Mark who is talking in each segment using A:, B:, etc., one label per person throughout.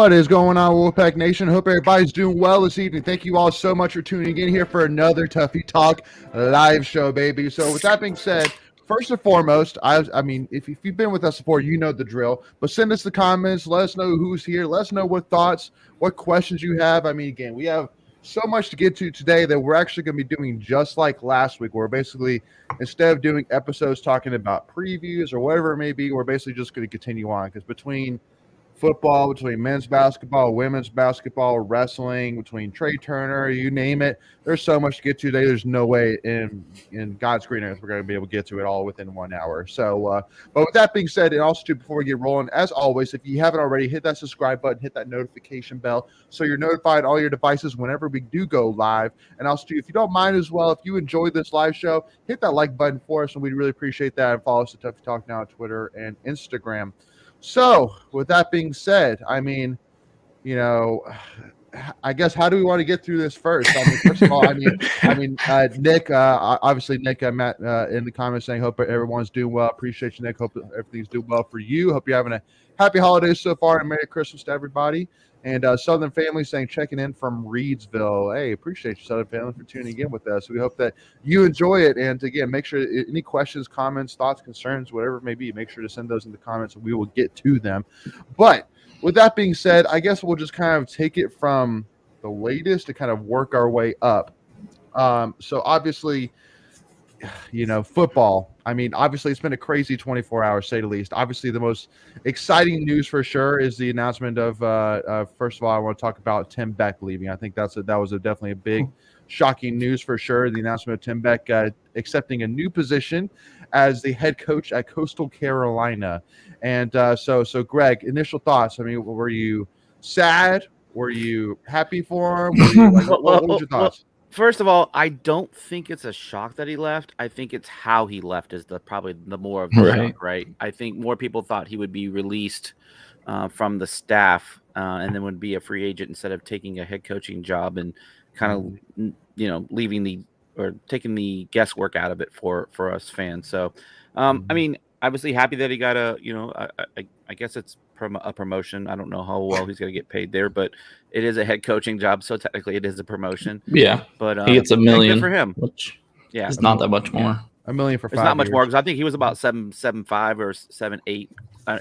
A: What is going on, Wolfpack Nation? Hope everybody's doing well this evening. Thank you all so much for tuning in here for another Tuffy Talk live show, baby. So with that being said, first and foremost, I mean, if you've been with us before, you know the drill. But send us the comments. Let us know who's here. Let us know what thoughts, what questions you have. I mean, again, we have so much to get to today that we're actually going to be doing just like last week. We're basically, instead of doing episodes talking about previews or whatever it may be, we're basically just going to continue on because between football, between men's basketball, women's basketball, wrestling, between Trey Turner, you name it. There's so much to get to today. There's no way in God's green earth we're going to be able to get to it all within 1 hour. So, but with that being said, and also too, before we get rolling, as always, if you haven't already, hit that subscribe button, hit that notification bell, so you're notified on all your devices whenever we do go live. And also too, if you don't mind as well, if you enjoyed this live show, hit that like button for us, and we'd really appreciate that. And follow us at Tuffy Talk Now on Twitter and Instagram. So, with that being said, I mean, you know, I guess how do we want to get through this first? I mean, first of all, Nick, obviously, Nick, Matt, in the comments saying, hope everyone's doing well. Appreciate you, Nick. Hope everything's doing well for you. Hope you're having a happy holidays so far, and Merry Christmas to everybody. And Southern Family saying, checking in from Reedsville. Hey, appreciate you, Southern Family, for tuning in with us. We hope that you enjoy it. And again, make sure any questions, comments, thoughts, concerns, whatever it may be, make sure to send those in the comments and we will get to them. But with that being said, I guess we'll just kind of take it from the latest to kind of work our way up. So obviously, you know, football. I mean, obviously, it's been a crazy 24 hours, to say the least. Obviously, the most exciting news for sure is the announcement of, first of all, I want to talk about Tim Beck leaving. I think that was definitely a big, shocking news for sure. The announcement of Tim Beck accepting a new position as the head coach at Coastal Carolina. And so Greg, initial thoughts. I mean, were you sad? Were you happy for him? Were you, like, what was your thoughts?
B: First of all, I don't think it's a shock that he left. I think it's how he left is probably the more of the shock, right? I think more people thought he would be released from the staff and then would be a free agent instead of taking a head coaching job and kind of, you know, taking the guesswork out of it for us fans. So, I mean, obviously happy that he got I guess it's a promotion. I don't know how well he's going to get paid there, but it is a head coaching job, so technically it is a promotion.
C: Yeah,
B: but
C: he gets $1 million
B: for him,
C: which
B: is
C: not that much more.
A: Yeah. $1 million for 5
B: It's not much
A: years.
B: more because I think he was about 7.75 or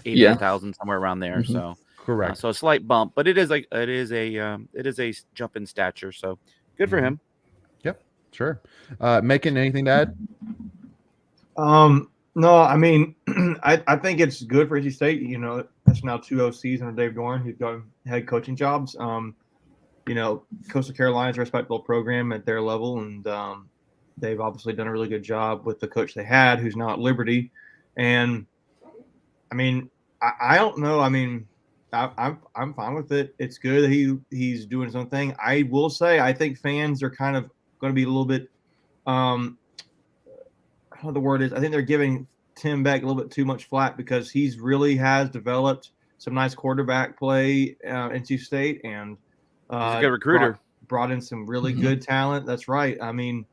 B: 800,000 somewhere around there.
C: Mm-hmm.
B: So
A: correct.
B: So a slight bump, but it is a jump in stature. So good for him.
A: Yep, sure. Making anything to add?
D: No, I mean, I think it's good for NC State. You know, that's now 2 OCs under Dave Doran, who's got head coaching jobs. You know, Coastal Carolina's a respectable program at their level, and they've obviously done a really good job with the coach they had, who's now at Liberty. And I mean, I don't know. I mean, I'm fine with it. It's good that he's doing his own thing. I will say, I think fans are kind of going to be a little bit. How the word is, I think they're giving Tim Beck a little bit too much flack because he's really has developed some nice quarterback play NC State, and
B: he's a good recruiter.
D: Brought in some really good talent. That's right. I mean,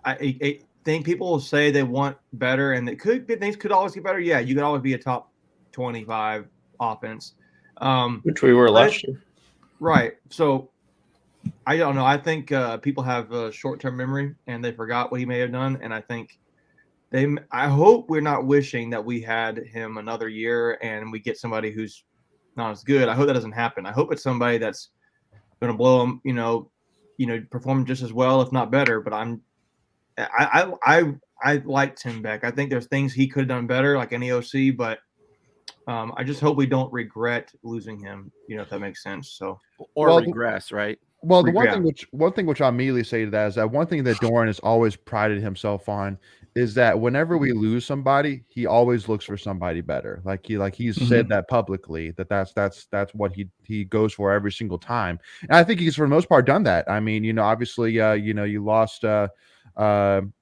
D: I think people will say they want better, and things could always get better. Yeah, you could always be a top 25 offense,
C: which we were last year.
D: Right. So I don't know. I think people have a short-term memory, and they forgot what he may have done, and I think. I hope we're not wishing that we had him another year and we get somebody who's not as good. I hope that doesn't happen. I hope it's somebody that's going to blow him, you know, perform just as well, if not better. But I like Tim Beck. I think there's things he could have done better, like any OC, but I just hope we don't regret losing him. You know, if that makes sense. So
B: regress, right?
A: Well, the one thing which I immediately say to that is that one thing that Doran has always prided himself on is that whenever we lose somebody, he always looks for somebody better. He's said that publicly, that's what he goes for every single time. And I think he's for the most part done that. I mean, you know, obviously, you lost, Drinkwitz,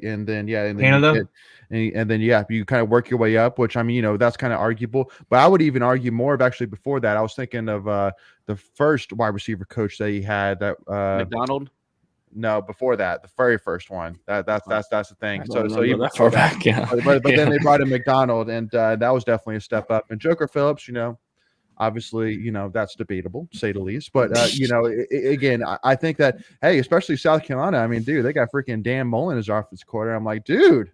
A: and then
D: Canada.
A: And then you kind of work your way up, which I mean, you know, that's kind of arguable. But I would even argue more of actually before that. I was thinking of the first wide receiver coach that he had, that
B: McDonald.
A: No, before that, the very first one. That's the thing.
C: I
A: So
C: don't remember
A: even
C: that far
A: before that,
C: back. Yeah.
A: but
C: Yeah.
A: then they brought in McDonald, and that was definitely a step up. And Joker Phillips, obviously, that's debatable, to say the least. But again, I think that especially South Carolina. I mean, dude, they got freaking Dan Mullen as offensive coordinator. I'm like, dude,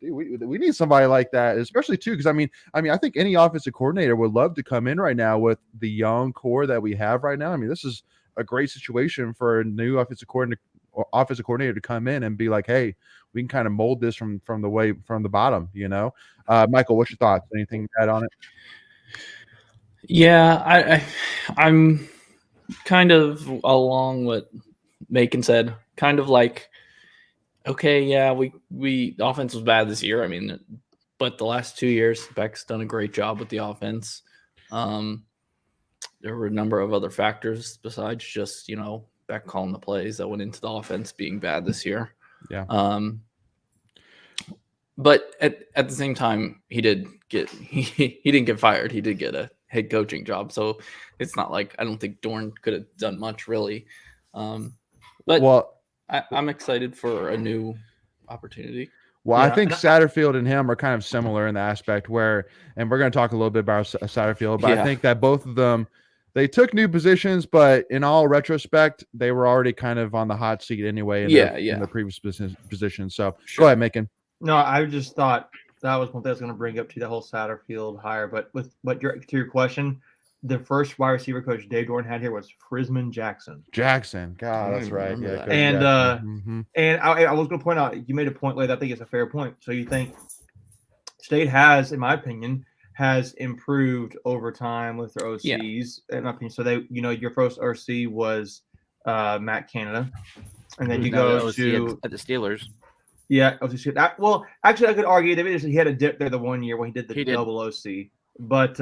A: we need somebody like that, especially too, because I mean, I think any offensive coordinator would love to come in right now with the young core that we have right now. I mean, this is a great situation for a new offensive coordinator to come in and be like, hey, we can kind of mold this from the bottom. Michael, what's your thoughts? Anything to add on it?
C: Yeah, I'm kind of along what Macon said. Kind of like, okay, yeah, we offense was bad this year. I mean, but the last 2 years, Beck's done a great job with the offense. There were a number of other factors besides just Beck calling the plays that went into the offense being bad this year.
A: Yeah.
C: But at the same time, he didn't get fired. He did get a head coaching job. So it's not like I don't think Dorn could have done much really. But I'm excited for a new opportunity.
A: Well, I think Satterfield and him are kind of similar in the aspect where, and we're going to talk a little bit about Satterfield, but I think that both of them, they took new positions, but in all retrospect, they were already kind of on the hot seat anyway in the previous position. So go ahead, Macon.
D: No, I just thought that was one thing I was going to bring up to the whole Satterfield hire. But to your question, the first wide receiver coach Dave Dorn had here was Frisman Jackson.
A: God, that's right. Yeah,
D: and I was going to point out, you made a point later. I think it's a fair point. So you think State has, in my opinion, has improved over time with their OCs. In my opinion, so they, your first OC was Matt Canada, and then you go to
B: at the Steelers.
D: Yeah, well, actually, I could argue that he had a dip there the 1 year when he did the double OC. But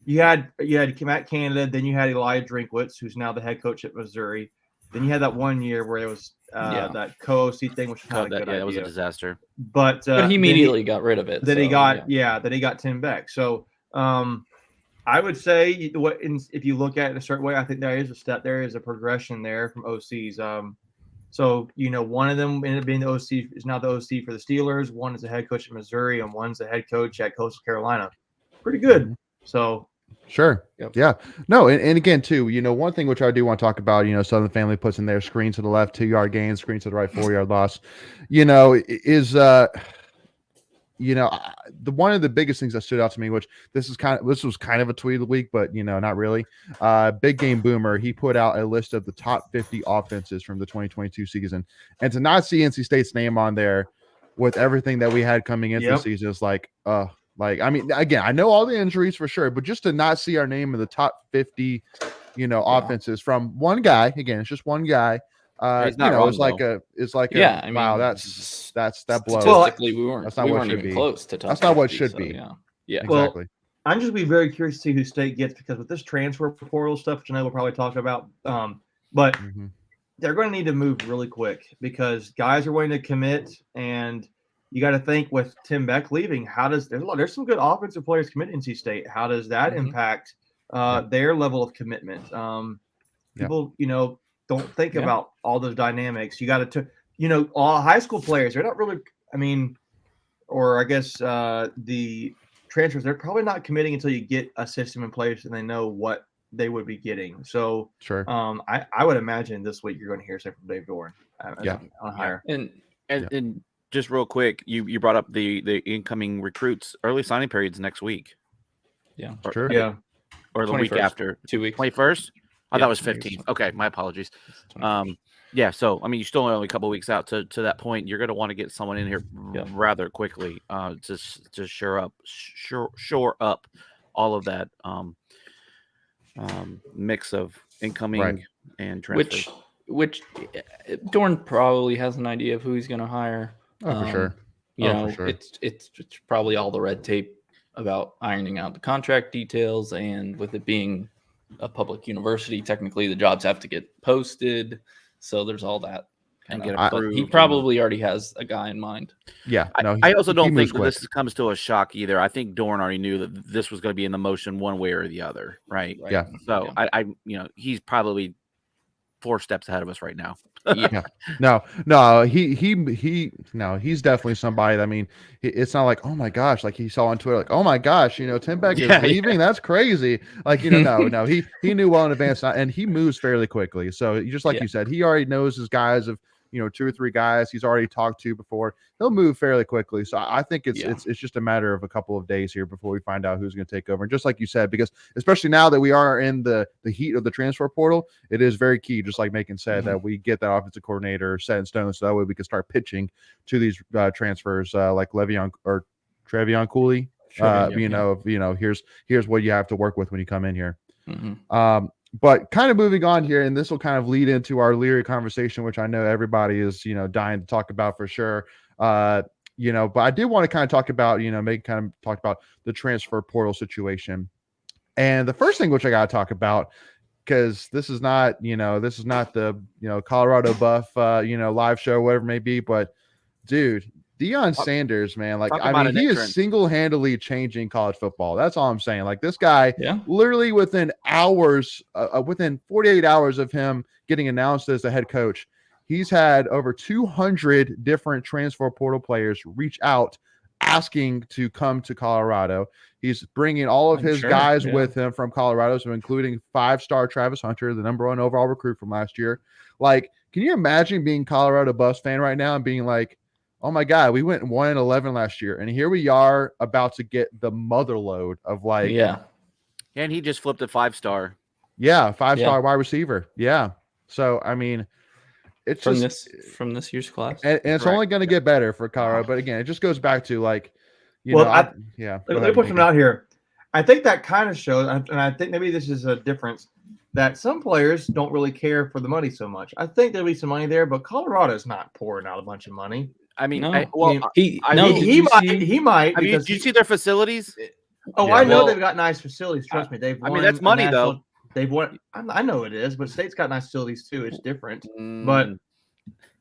D: you had Matt Canada, then you had Elijah Drinkwitz, who's now the head coach at Missouri. Then you had that 1 year where it was that co-OC thing, which was not a good idea.
B: That was a disaster.
D: But
C: he immediately got rid of it.
D: Then he got Tim Beck. So I would say if you look at it in a certain way, I think there is a step, there is a progression there from OCs. So, one of them ended up being the OC, is now the OC for the Steelers. One is the head coach at Missouri, and one's the head coach at Coastal Carolina. Pretty good. So,
A: sure. Yep. Yeah. No, and again, too, one thing which I do want to talk about, Southern Family puts in there screen to the left, 2-yard gain, screen to the right, 4-yard loss, is the one of the biggest things that stood out to me, which this was kind of a tweet of the week, but not really. Big Game Boomer, he put out a list of the top 50 offenses from the 2022 season, and to not see NC State's name on there with everything that we had coming into the season is like, I mean, again, I know all the injuries for sure, but just to not see our name in the top 50, offenses from one guy, again, it's just one guy. It's like a wow, that blows.
C: Statistically, we weren't even close to top.
A: That's not what
C: 50,
A: should
C: so,
A: be.
C: Yeah,
A: exactly.
D: Well, I'm just be very curious to see who State gets, because with this transfer portal stuff, which I know we'll probably talk about, but they're going to need to move really quick because guys are waiting to commit, and you got to think with Tim Beck leaving, there's some good offensive players committing to NC State. How does that impact their level of commitment? People, don't think about all those dynamics. You got to, all high school players, they're not really, or I guess the transfers, they're probably not committing until you get a system in place and they know what they would be getting. So
A: sure.
D: I would imagine this week you're going to hear something from Dave Dorn. On higher.
B: And just real quick, you brought up the incoming recruits. Early signing periods next week.
C: Yeah.
A: Sure.
B: Or the week after.
C: 2 weeks.
B: 21st? I thought it was 15th. Okay, my apologies. So I mean, you're still only a couple of weeks out to that point. You're going to want to get someone in here rather quickly to shore up all of that mix of incoming and transfers.
C: Which Dorn probably has an idea of who he's going to hire.
A: For sure. For sure.
C: It's probably all the red tape about ironing out the contract details, and with it being a public university, technically the jobs have to get posted, so there's all that
B: and get approved.
C: He probably already has a guy in mind.
B: I also don't think that this comes to a shock either. I think Dorn already knew that this was going to be in the motion one way or the other, right?
A: Yeah.
B: So I he's probably 4 steps ahead of us right now.
C: Yeah.
A: No, he's definitely somebody. I mean, it's not like, oh my gosh, like he saw on Twitter, like, oh my gosh, Tim Beck is leaving. That's crazy. Like, no, he knew well in advance, and he moves fairly quickly. So just like you said, he already knows his guys of 2 or 3 guys he's already talked to before. He'll move fairly quickly. So I think it's just a matter of a couple of days here before we find out who's going to take over. And just like you said, because especially now that we are in the heat of the transfer portal, it is very key, just like Macon said, that we get that offensive coordinator set in stone, so that way we can start pitching to these transfers like Le'Veon or Trevion Cooley. Here's what you have to work with when you come in here. But kind of moving on here, and this will kind of lead into our Leary conversation, which I know everybody is, dying to talk about for sure. But I did want to kind of talk about, Megan kind of talked about the transfer portal situation. And the first thing which I got to talk about, because this is not the, Colorado Buff, live show, whatever it may be, but dude, Deion Sanders, man, like, I mean, he is single-handedly changing college football. That's all I'm saying. Like, this guy, literally within hours, within 48 hours of him getting announced as the head coach, he's had over 200 different transfer portal players reach out asking to come to Colorado. He's bringing all of his guys with him from Colorado, so including 5-star Travis Hunter, the #1 overall recruit from last year. Like, can you imagine being Colorado Buffs fan right now and being like, oh my God, we went 1-11 last year, and here we are about to get the mother load of like,
B: and he just flipped a 5-star.
A: Yeah, 5-star wide receiver. Yeah. So I mean, it's
C: from this year's class,
A: and it's only going to get better for Colorado. But again, it just goes back to like,
D: let me put something out here. I think that kind of shows, and I think maybe this is a difference, that some players don't really care for the money so much. I think there'll be some money there, but Colorado's not pouring out a bunch of money.
B: I mean,
D: he might.
B: Did you see their facilities?
D: I know they've got nice facilities. Trust me, they've.
B: I mean, that's money though.
D: They've won. I know it is, but State's got nice facilities too. It's different, but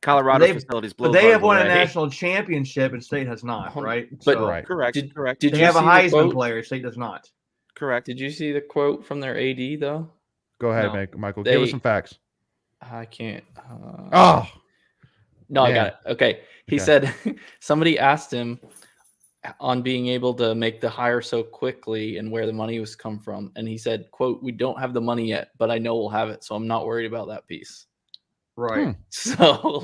B: Colorado facilities.
D: But they have won a national championship, and State has not. Right?
B: Correct.
C: Did
D: they have a Heisman player? State does not.
B: Correct.
C: Did you see the quote from their AD though?
A: Go ahead, Michael. Give us some facts.
C: I can't.
A: No,
C: I got it. Okay. He said somebody asked him on being able to make the hire so quickly and where the money was come from. And he said, quote, "We don't have the money yet, but I know we'll have it. So I'm not worried about that piece."
D: Right.
C: So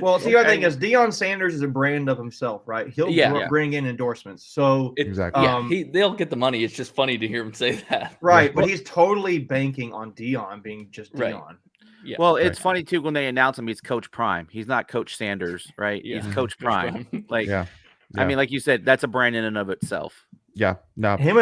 D: well, see, the other thing is Deion Sanders is a brand of himself, right? He'll bring in endorsements. So
A: exactly.
C: They'll get the money. It's just funny to hear him say that.
D: Right. But he's totally banking on Deion being just Deion.
C: Yeah.
B: Well, it's funny too when they announce him. He's Coach Prime. He's not Coach Sanders, right?
C: Yeah.
B: He's Coach Prime.
A: Yeah.
B: I mean, like you said, that's a brand in and of itself.
A: Yeah. No.
D: Him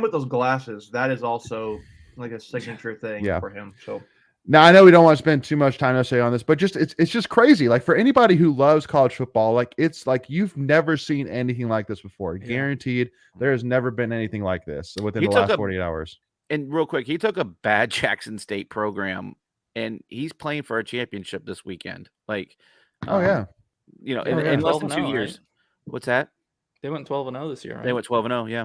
D: with those glasses. That is also like a signature thing for him. So.
A: Now, I know we don't want to spend too much time necessarily on this, but it's just crazy. Like, for anybody who loves college football, like, it's like you've never seen anything like this before. Guaranteed, there has never been anything like this within the last 48 hours.
B: And real quick, he took a bad Jackson State program, and he's playing for a championship this weekend. Like,
A: in
B: less than 2 years.
C: Right?
B: What's that?
C: They went 12-0 this year, right?
B: They went 12-0, yeah.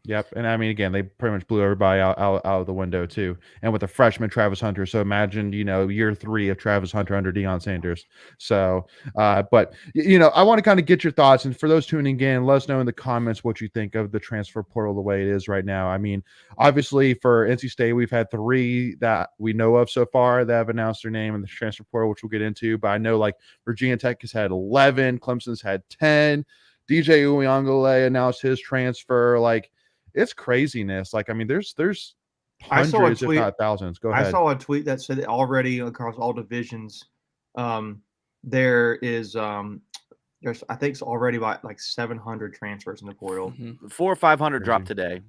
A: Yep. And I mean, again, they pretty much blew everybody out of the window too. And with a freshman Travis Hunter. So imagine, year 3 of Travis Hunter under Deion Sanders. So, but I want to kind of get your thoughts. And for those tuning in, let us know in the comments what you think of the transfer portal the way it is right now. I mean, obviously for NC State, we've had 3 that we know of so far that have announced their name in the transfer portal, which we'll get into. But I know like Virginia Tech has had 11, Clemson's had 10. DJ Uyunglele announced his transfer. Like, it's craziness. Like, I mean, there's hundreds, if not thousands. Go ahead.
D: I saw a tweet that said already across all divisions, there is there's I think it's already about like 700 transfers in the portal.
B: 400 or 500 dropped today.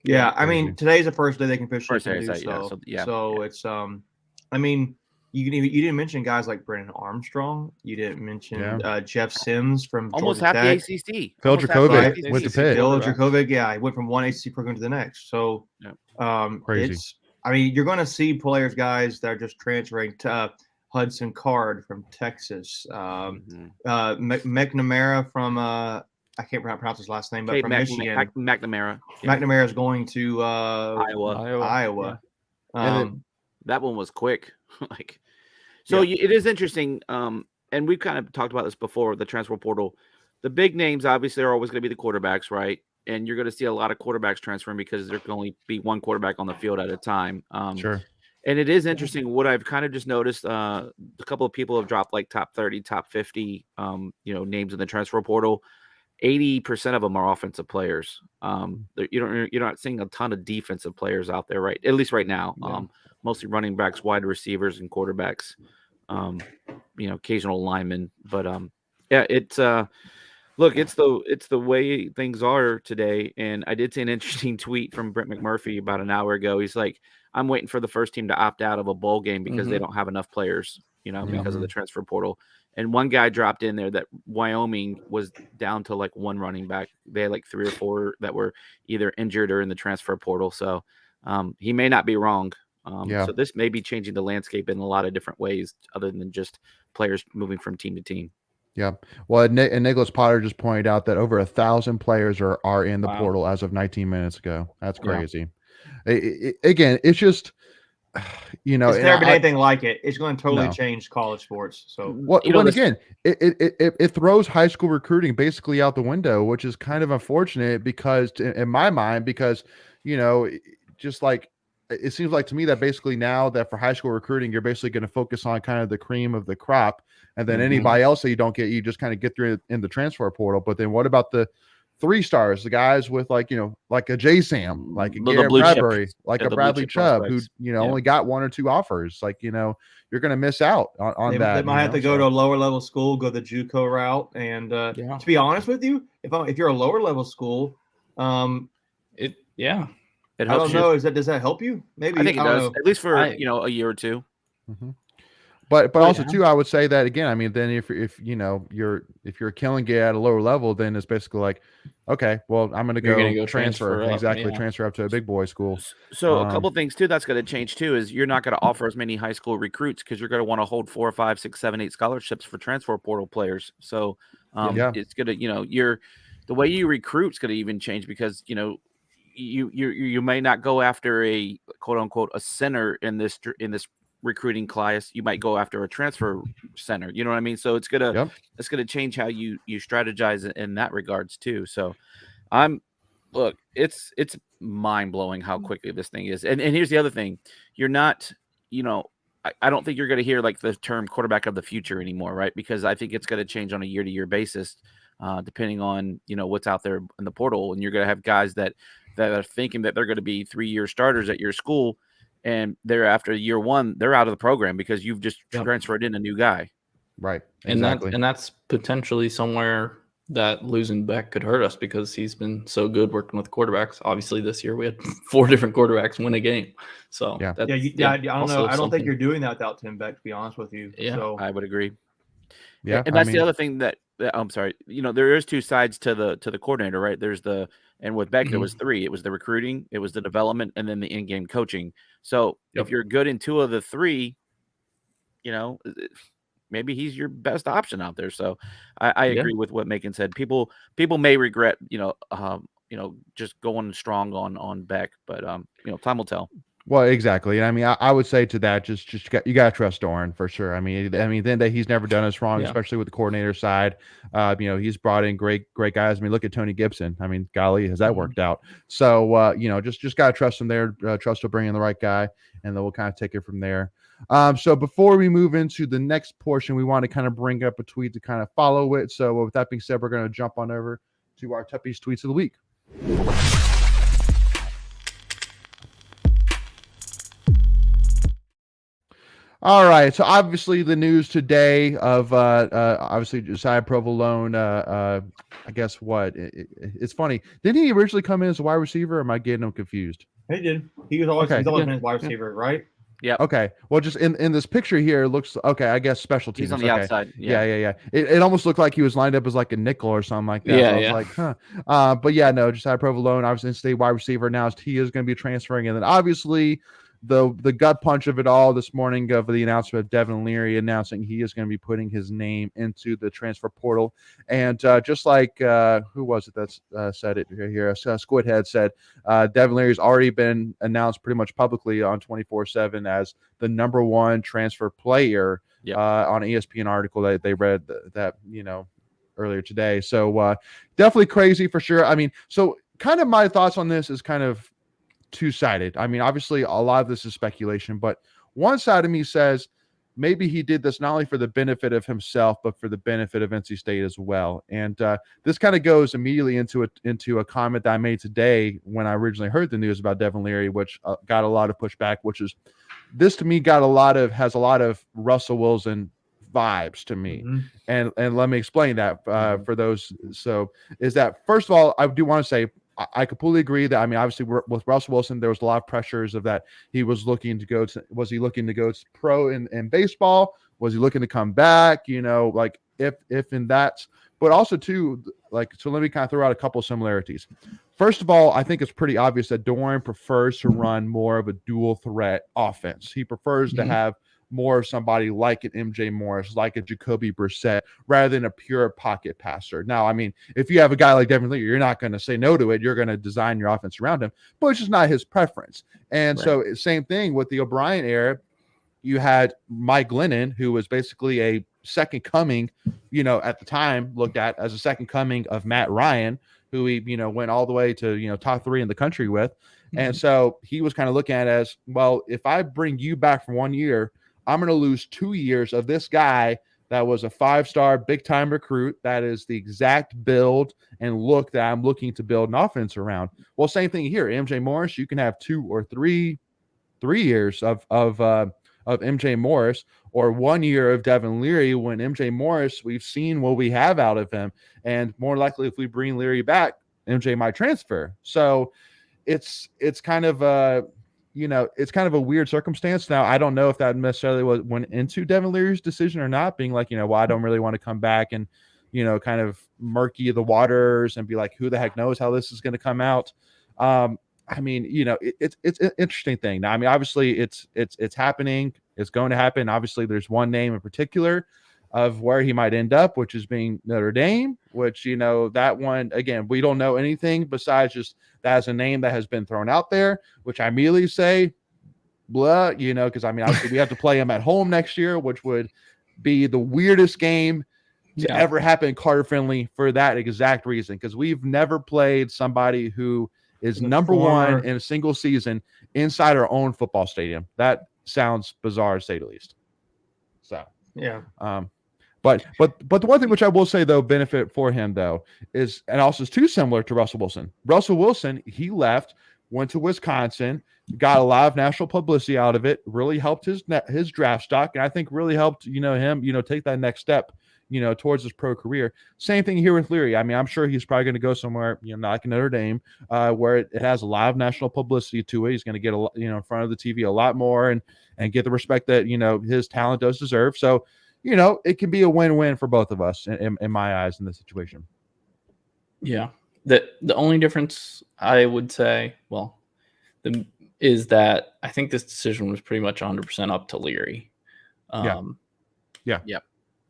D: Yeah, I mean, today's the first day they can officially do
B: so.
D: So it's I mean, you didn't mention guys like Brennan Armstrong. You didn't mention Jeff Sims from
B: almost
D: Georgia
B: half
D: Tech.
B: the ACC.
A: Phil Dracovic went to Pitt.
D: Phil Dracovic, he went from one ACC program to the next. So
A: crazy.
D: I mean, you're going to see guys that are just transferring to Hudson Card from Texas, McNamara from I can't pronounce his last name, but from Michigan.
B: McNamara.
D: McNamara is going to
C: Iowa.
A: And
B: that one was quick. Like, so it is interesting. And we've kind of talked about this before, the transfer portal. The big names obviously are always going to be the quarterbacks, right? And you're going to see a lot of quarterbacks transferring because there can only be one quarterback on the field at a time.
A: Sure.
B: And it is interesting. What I've kind of just noticed, a couple of people have dropped like top 30, top 50, names in the transfer portal. 80% of them are offensive players. You're not seeing a ton of defensive players out there, right? At least right now.
C: Yeah.
B: Mostly running backs, wide receivers, and quarterbacks. Occasional linemen, but it's look, it's the way things are today. And I did see an interesting tweet from Brent McMurphy about an hour ago. He's like, I'm waiting for the first team to opt out of a bowl game because they don't have enough players, because of the transfer portal. And one guy dropped in there that Wyoming was down to like one running back. They had like 3 or 4 that were either injured or in the transfer portal. So he may not be wrong. So this may be changing the landscape in a lot of different ways other than just players moving from team to team.
A: Yeah. Well, and Nicholas Potter just pointed out that over 1,000 players are in the portal as of 19 minutes ago. That's crazy. Again, it's just, it's
D: never been anything like it. It's going to totally change college sports. So,
A: again, it throws high school recruiting basically out the window, which is kind of unfortunate because, in my mind, just like, it seems like to me that basically now that for high school recruiting, you're basically going to focus on kind of the cream of the crop, and then anybody else that you don't get, you just kind of get through in the transfer portal. But then what about the 3 stars, the guys with like a J Sam, like a Garrett Bradbury, like a Bradley Chubb, who only got 1 or 2 offers? Like you're going to miss out on that.
D: They might have to go to a lower level school, go the JUCO route, and to be honest with you, if you're a lower level school,
B: It
D: I don't know. Does that help you? Maybe
B: I think it does,
D: know.
B: at least for a year or 2.
A: Mm-hmm. But also too, I would say that again. I mean, then if you're killing it at a lower level, then it's basically like, okay, well, I'm going to go transfer transfer up to a big boy school.
B: So a couple things too that's going to change too is you're not going to offer as many high school recruits because you're going to want to hold 4, 5, 6, 7, 8 scholarships for transfer portal players. So it's going to the way you recruit is going to even change because you may not go after a quote unquote a center in this recruiting class. You might go after a transfer center. You know what I mean? So it's gonna change how you strategize in that regards too. So it's mind blowing how quickly this thing is. And here's the other thing: you're not, I don't think you're going to hear like the term quarterback of the future anymore, right? Because I think it's going to change on a year to year basis, depending on what's out there in the portal, and you're going to have guys that are thinking that they're going to be 3-year starters at your school. And they're after year 1, they're out of the program because you've just transferred in a new guy.
A: Right.
C: Exactly. And that's potentially somewhere that losing Beck could hurt us because he's been so good working with quarterbacks. Obviously this year we had 4 different quarterbacks win a game. So
D: I don't know. I don't think you're doing that without Tim Beck, to be honest with you.
C: Yeah,
B: so I would agree.
A: Yeah.
B: And that's the other thing that I'm sorry, there is 2 sides to the coordinator, right? And with Beck, there was 3. It was the recruiting, it was the development, and then the in-game coaching. So if you're good in 2 of the 3, maybe he's your best option out there. So I agree with what Macon said. People may regret, just going strong on Beck, but time will tell.
A: Well, exactly. And I mean, I would say to that, you got to trust Doran for sure. I mean, then that he's never done us wrong, especially with the coordinator side. He's brought in great guys. I mean, look at Tony Gibson. I mean, golly, has that worked out? So, just got to trust him there. Trust to bring in the right guy, and then we'll kind of take it from there. So before we move into the next portion, we want to kind of bring up a tweet to kind of follow it. So with that being said, we're going to jump on over to our Tuffy's tweets of the week. All right, so obviously the news today of obviously Josiah Provolone. I guess what it's funny. Didn't he originally come in as a wide receiver? Or am I getting him confused?
D: He did. He was always been a wide receiver, right?
B: Yeah.
A: Okay. Well, just in this picture here, it looks okay. I guess special teams.
B: He's on the outside.
A: Yeah. It almost looked like he was lined up as like a nickel or something like that.
C: Yeah,
A: so I was like, huh. But yeah, no. Josiah Provolone, obviously in-state wide receiver. Now he is going to be transferring, and then obviously the gut punch of it all this morning of the announcement of Devin Leary announcing he is going to be putting his name into the transfer portal. And just like who was it that said it here? Squidhead said Devin Leary's already been announced pretty much publicly on 24/7 as the #1 transfer player on an ESPN article that they read that earlier today. So definitely crazy for sure. I mean, so kind of my thoughts on this is kind of two-sided. I mean, obviously a lot of this is speculation, but one side of me says maybe he did this not only for the benefit of himself, but for the benefit of NC State as well. And this kind of goes immediately into a comment that I made today when I originally heard the news about Devin Leary, which got a lot of pushback, which is this to me has a lot of Russell Wilson vibes to me. And let me explain that for those. So is that, first of all, I do want to say I completely agree that, I mean, obviously with Russell Wilson, there was a lot of pressures of that. He was looking to go to pro in baseball? Was he looking to come back? Like if in that, but also too, like, so let me kind of throw out a couple of similarities. First of all, I think it's pretty obvious that Doran prefers to run more of a dual threat offense. He prefers to have more of somebody like an MJ Morris, like a Jacoby Brissett, rather than a pure pocket passer. Now, I mean, if you have a guy like Devin Leary, you're not going to say no to it. You're going to design your offense around him, but it's just not his preference. And so same thing with the O'Brien era. You had Mike Glennon, who was basically a second coming, at the time looked at as a second coming of Matt Ryan, who he, went all the way to, top 3 in the country with. And so he was kind of looking at it as, well, if I bring you back for 1 year, I'm going to lose 2 years of this guy that was a 5-star big-time recruit. That is the exact build and look that I'm looking to build an offense around. Well, same thing here. MJ Morris, you can have 2 or 3 years of MJ Morris, or 1 year of Devin Leary, when MJ Morris, we've seen what we have out of him. And more likely, if we bring Leary back, MJ might transfer. So it's kind of it's kind of a weird circumstance. Now, I don't know if that necessarily went into Devin Leary's decision or not, being like, well, I don't really want to come back and, kind of murky the waters and be like, who the heck knows how this is going to come out. I mean, it's an interesting thing. Now, I mean, obviously it's happening. It's going to happen. Obviously, there's one name in particular of where he might end up, which is being Notre Dame, which, that one, again, we don't know anything besides just that's a name that has been thrown out there, which I immediately say, blah, because I mean, obviously we have to play him at home next year, which would be the weirdest game to ever happen Carter Finley for that exact reason, because we've never played somebody who is #1 in a single season inside our own football stadium. That sounds bizarre to say the least. So, yeah. But the one thing which I will say, though, benefit for him, though, is, and also is too similar to Russell Wilson. Russell Wilson, he left, went to Wisconsin, got a lot of national publicity out of it, really helped his draft stock, and I think really helped, him, take that next step, towards his pro career. Same thing here with Leary. I mean, I'm sure he's probably going to go somewhere, like Notre Dame, where it has a lot of national publicity to it. He's going to get in front of the TV a lot more and get the respect that, his talent does deserve. So, it can be a win-win for both of us in my eyes in this situation. Yeah.
C: The only difference I would say, is that I think this decision was pretty much 100% up to Leary.
A: Yeah.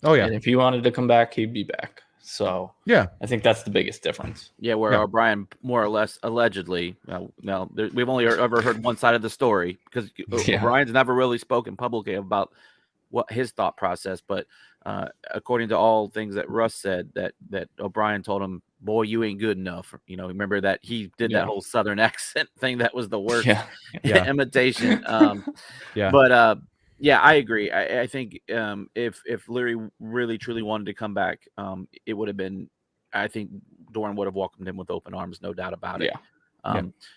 C: Oh, yeah. And if he wanted to come back, he'd be back. So,
A: yeah,
C: I think that's the biggest difference.
B: Yeah, where O'Brien more or less allegedly, we've only ever heard one side of the story, because O'Brien's never really spoken publicly about what his thought process. But according to all things that Russ said, that O'Brien told him, boy, you ain't good enough. Remember that he did that whole Southern accent thing. That was the worst imitation. But yeah, I agree. I think if Leary really truly wanted to come back, it would have been, I think Doran would have welcomed him with open arms, no doubt about it.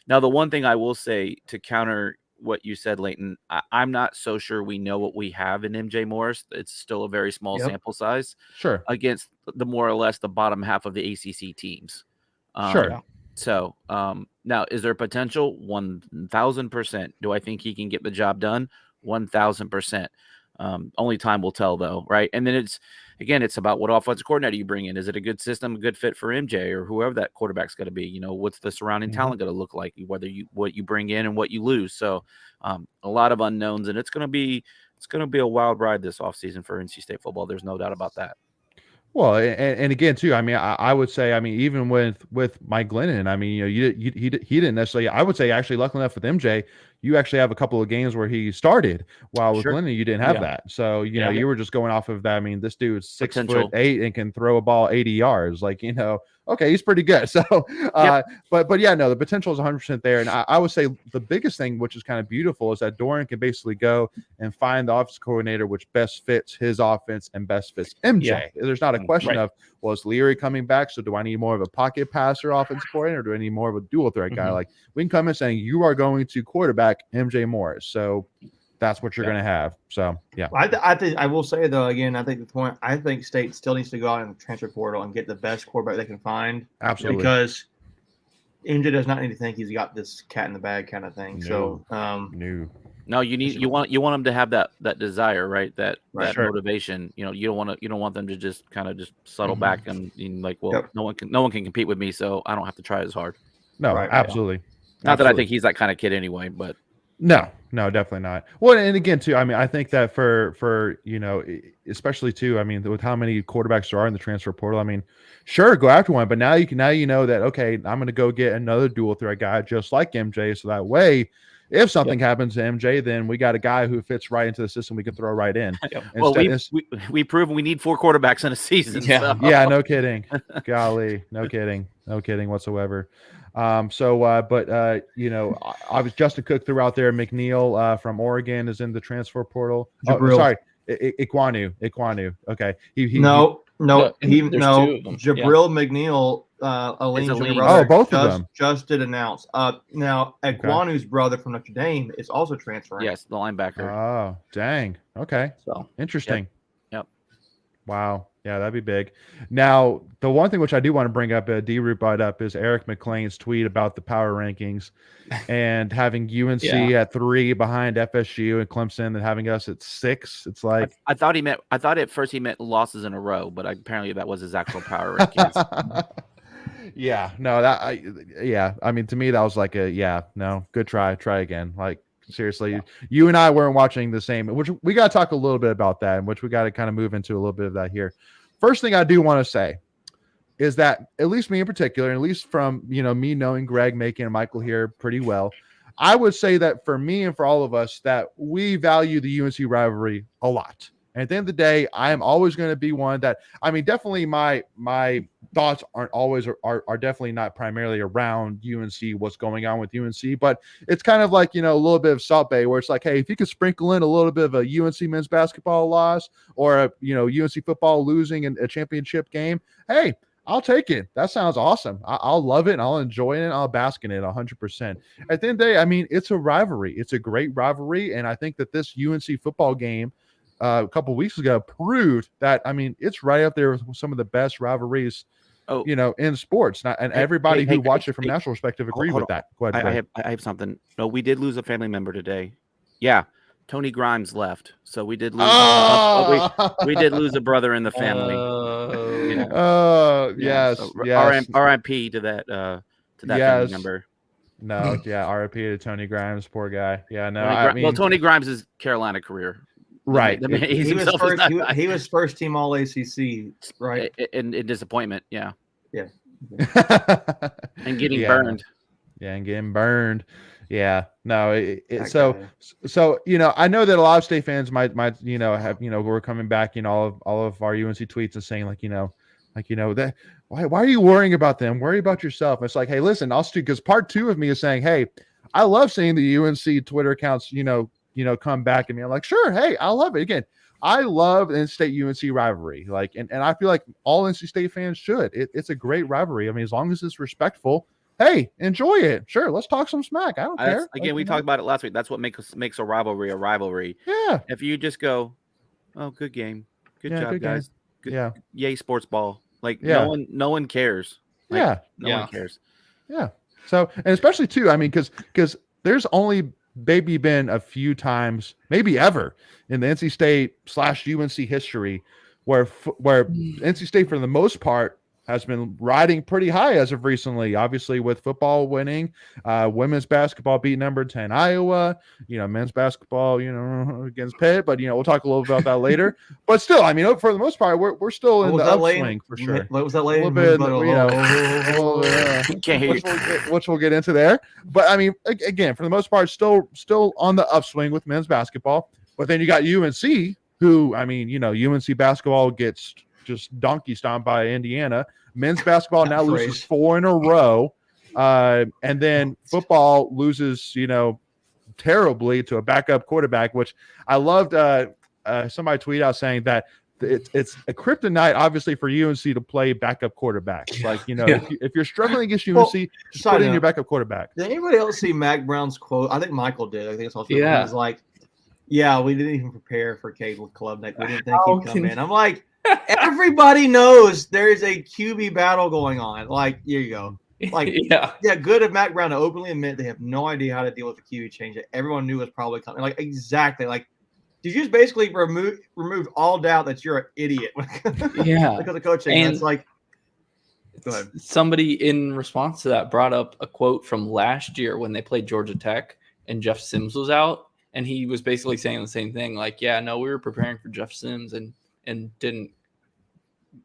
B: Now, the one thing I will say to counter what you said, Leighton, I'm not so sure we know what we have in MJ Morris. It's still a very small sample size.
A: Sure.
B: Against the more or less the bottom half of the ACC teams. So now, is there potential? 1,000%. Do I think he can get the job done? 1,000%. Only time will tell, though, right? And then it's about what offensive coordinator you bring in. Is it a good system, a good fit for MJ or whoever that quarterback's going to be? What's the surrounding talent going to look like? What you bring in and what you lose. So a lot of unknowns, and it's going to be a wild ride this offseason for NC State football. There's no doubt about that.
A: Well, and again too, I mean, I would say, I mean, even with Mike Glennon, I mean, he didn't necessarily. I would say actually, luckily enough with MJ, you actually have a couple of games where he started. While with Glennon, you didn't have that. So you were just going off of that. I mean, this dude's 6'8" and can throw a ball 80 yards. Like okay, he's pretty good. So, but yeah, no, the potential is 100% there. And I would say the biggest thing, which is kind of beautiful, is that Doran can basically go and find the offense coordinator which best fits his offense and best fits MJ. Yeah. There's not a question of, well, is Leary coming back? So do I need more of a pocket passer offensive coordinator, or do I need more of a dual threat guy? Like, we can come in saying you are going to quarterback MJ Morris. So that's what you're going to have. So, yeah.
D: I think I will say, though, again, I think State still needs to go out in the transfer portal and get the best quarterback they can find.
A: Absolutely.
D: Because MJ does not need to think he's got this cat in the bag kind of thing.
A: No.
D: So,
B: No, you want them to have that desire, right? That motivation. You don't want them to just kind of just settle back and like, well, no one can compete with me, so I don't have to try as hard.
A: No, absolutely.
B: Not that I think he's that kind of kid anyway, but
A: no, definitely not. Well, and again too, I mean, I think that for especially too, I mean, with how many quarterbacks there are in the transfer portal, I mean, sure, go after one, but now you know that, okay, I'm going to go get another dual threat guy just like MJ, so that way, if something happens to MJ, then we got a guy who fits right into the system we can throw right in.
B: Well, we've proven we need 4 quarterbacks in a season.
A: Yeah,
B: so.
A: Yeah, no kidding. Golly, no kidding whatsoever. I was Justin Cook threw out there. McNeil from Oregon is in the transfer portal.
D: Jabril.
A: Sorry, Iquanu. Okay,
D: Jabril McNeil.
A: Both of them
D: just did announce. Now Iquanu's brother from Notre Dame is also transferring.
B: Yes, the linebacker.
A: Oh, dang. Okay,
B: so
A: interesting.
B: Yep.
A: Wow. Yeah, that'd be big. Now, the one thing which I do want to bring up, D-Root brought up, is Eric McLean's tweet about the power rankings and having UNC at 3 behind FSU and Clemson, and having us at 6. It's like
B: I thought at first he meant losses in a row, but apparently that was his actual power rankings.
A: I mean, to me, that was like good try again. Like, seriously, you and I weren't watching the same, which we got to talk a little bit about that, and which we got to kind of move into a little bit of that here. First thing I do want to say is that, at least me in particular, and at least from me knowing Greg, Macon, and Michael here pretty well, I would say that for me and for all of us, that we value the UNC rivalry a lot. And at the end of the day, I am always going to be one that, I mean, definitely my thoughts are definitely not primarily around UNC, what's going on with UNC, but it's kind of like, a little bit of Salt Bay, where it's like, hey, if you could sprinkle in a little bit of a UNC men's basketball loss or UNC football losing in a championship game, hey, I'll take it. That sounds awesome. I'll love it, and I'll enjoy it, and I'll bask in it 100%. At the end of the day, I mean, it's a rivalry. It's a great rivalry, and I think that this UNC football game a couple of weeks ago proved that, I mean, it's right up there with some of the best rivalries, in sports. And everybody who watched it from a national perspective agreed with that. Go ahead.
B: I have something. No, we did lose a family member today. Yeah. Tony Grimes left. So we did lose we did lose a brother in the family.
A: Yes.
B: So RIP to that family member.
A: No, RIP to Tony Grimes, poor guy. Yeah, no.
B: Tony Grimes' Carolina career.
A: Right.
D: I mean, he was first team All ACC, right?
B: In disappointment, yeah.
D: Yeah.
B: And getting burned.
A: Yeah, and getting burned. Yeah. No, so I know that a lot of State fans might have we're coming back, all of our UNC tweets and saying that why are you worrying about them? Worry about yourself. And it's like, hey, listen, I'll because part 2 of me is saying, hey, I love seeing the UNC Twitter accounts, come back at me. I'm like, sure, hey, I love it. Again, I love the State UNC rivalry. Like, and I feel like all NC State fans should. It's a great rivalry. I mean, as long as it's respectful, hey, enjoy it. Sure, let's talk some smack. I don't care.
B: Again, we talked about it last week. That's what makes a rivalry a rivalry.
A: Yeah.
B: If you just go, oh, good game, good job, guys.
A: Good,
B: yay, sports ball. Like no one cares. Like, no one cares.
A: Yeah. So, and especially too, I mean, because there's only maybe been a few times, maybe ever, in the NC State/UNC history where NC State, for the most part, has been riding pretty high as of recently. Obviously, with football winning, women's basketball beat number 10 Iowa. Men's basketball, against Pitt. But we'll talk a little about that later. But still, I mean, for the most part, we're still in the upswing for sure.
D: What was that lane?
A: A little bit, which we'll get into there. But I mean, again, for the most part, still on the upswing with men's basketball. But then you got UNC, who, I mean, UNC basketball gets just donkey stomped by Indiana. Men's basketball now loses 4 in a row. And then football loses, terribly to a backup quarterback, which I loved. Somebody tweeted out saying that it's a kryptonite, obviously, for UNC to play backup quarterbacks. Like, if you're struggling against UNC, just put in your backup quarterback.
D: Did anybody else see Mac Brown's quote? I think Michael did. I think it's also he was like, "Yeah, we didn't even prepare for Caleb Klubnik. We didn't think he'd come in." I'm like, everybody knows there is a QB battle going on. Like, here you go. Like, good of Mac Brown to openly admit they have no idea how to deal with the QB change that everyone knew was probably coming. Like, exactly. Like, did you just basically remove all doubt that you're an idiot? Because of coaching. And it's like, go ahead.
C: Somebody in response to that brought up a quote from last year when they played Georgia Tech and Jeff Sims was out. And he was basically saying the same thing. Like, we were preparing for Jeff Sims and didn't.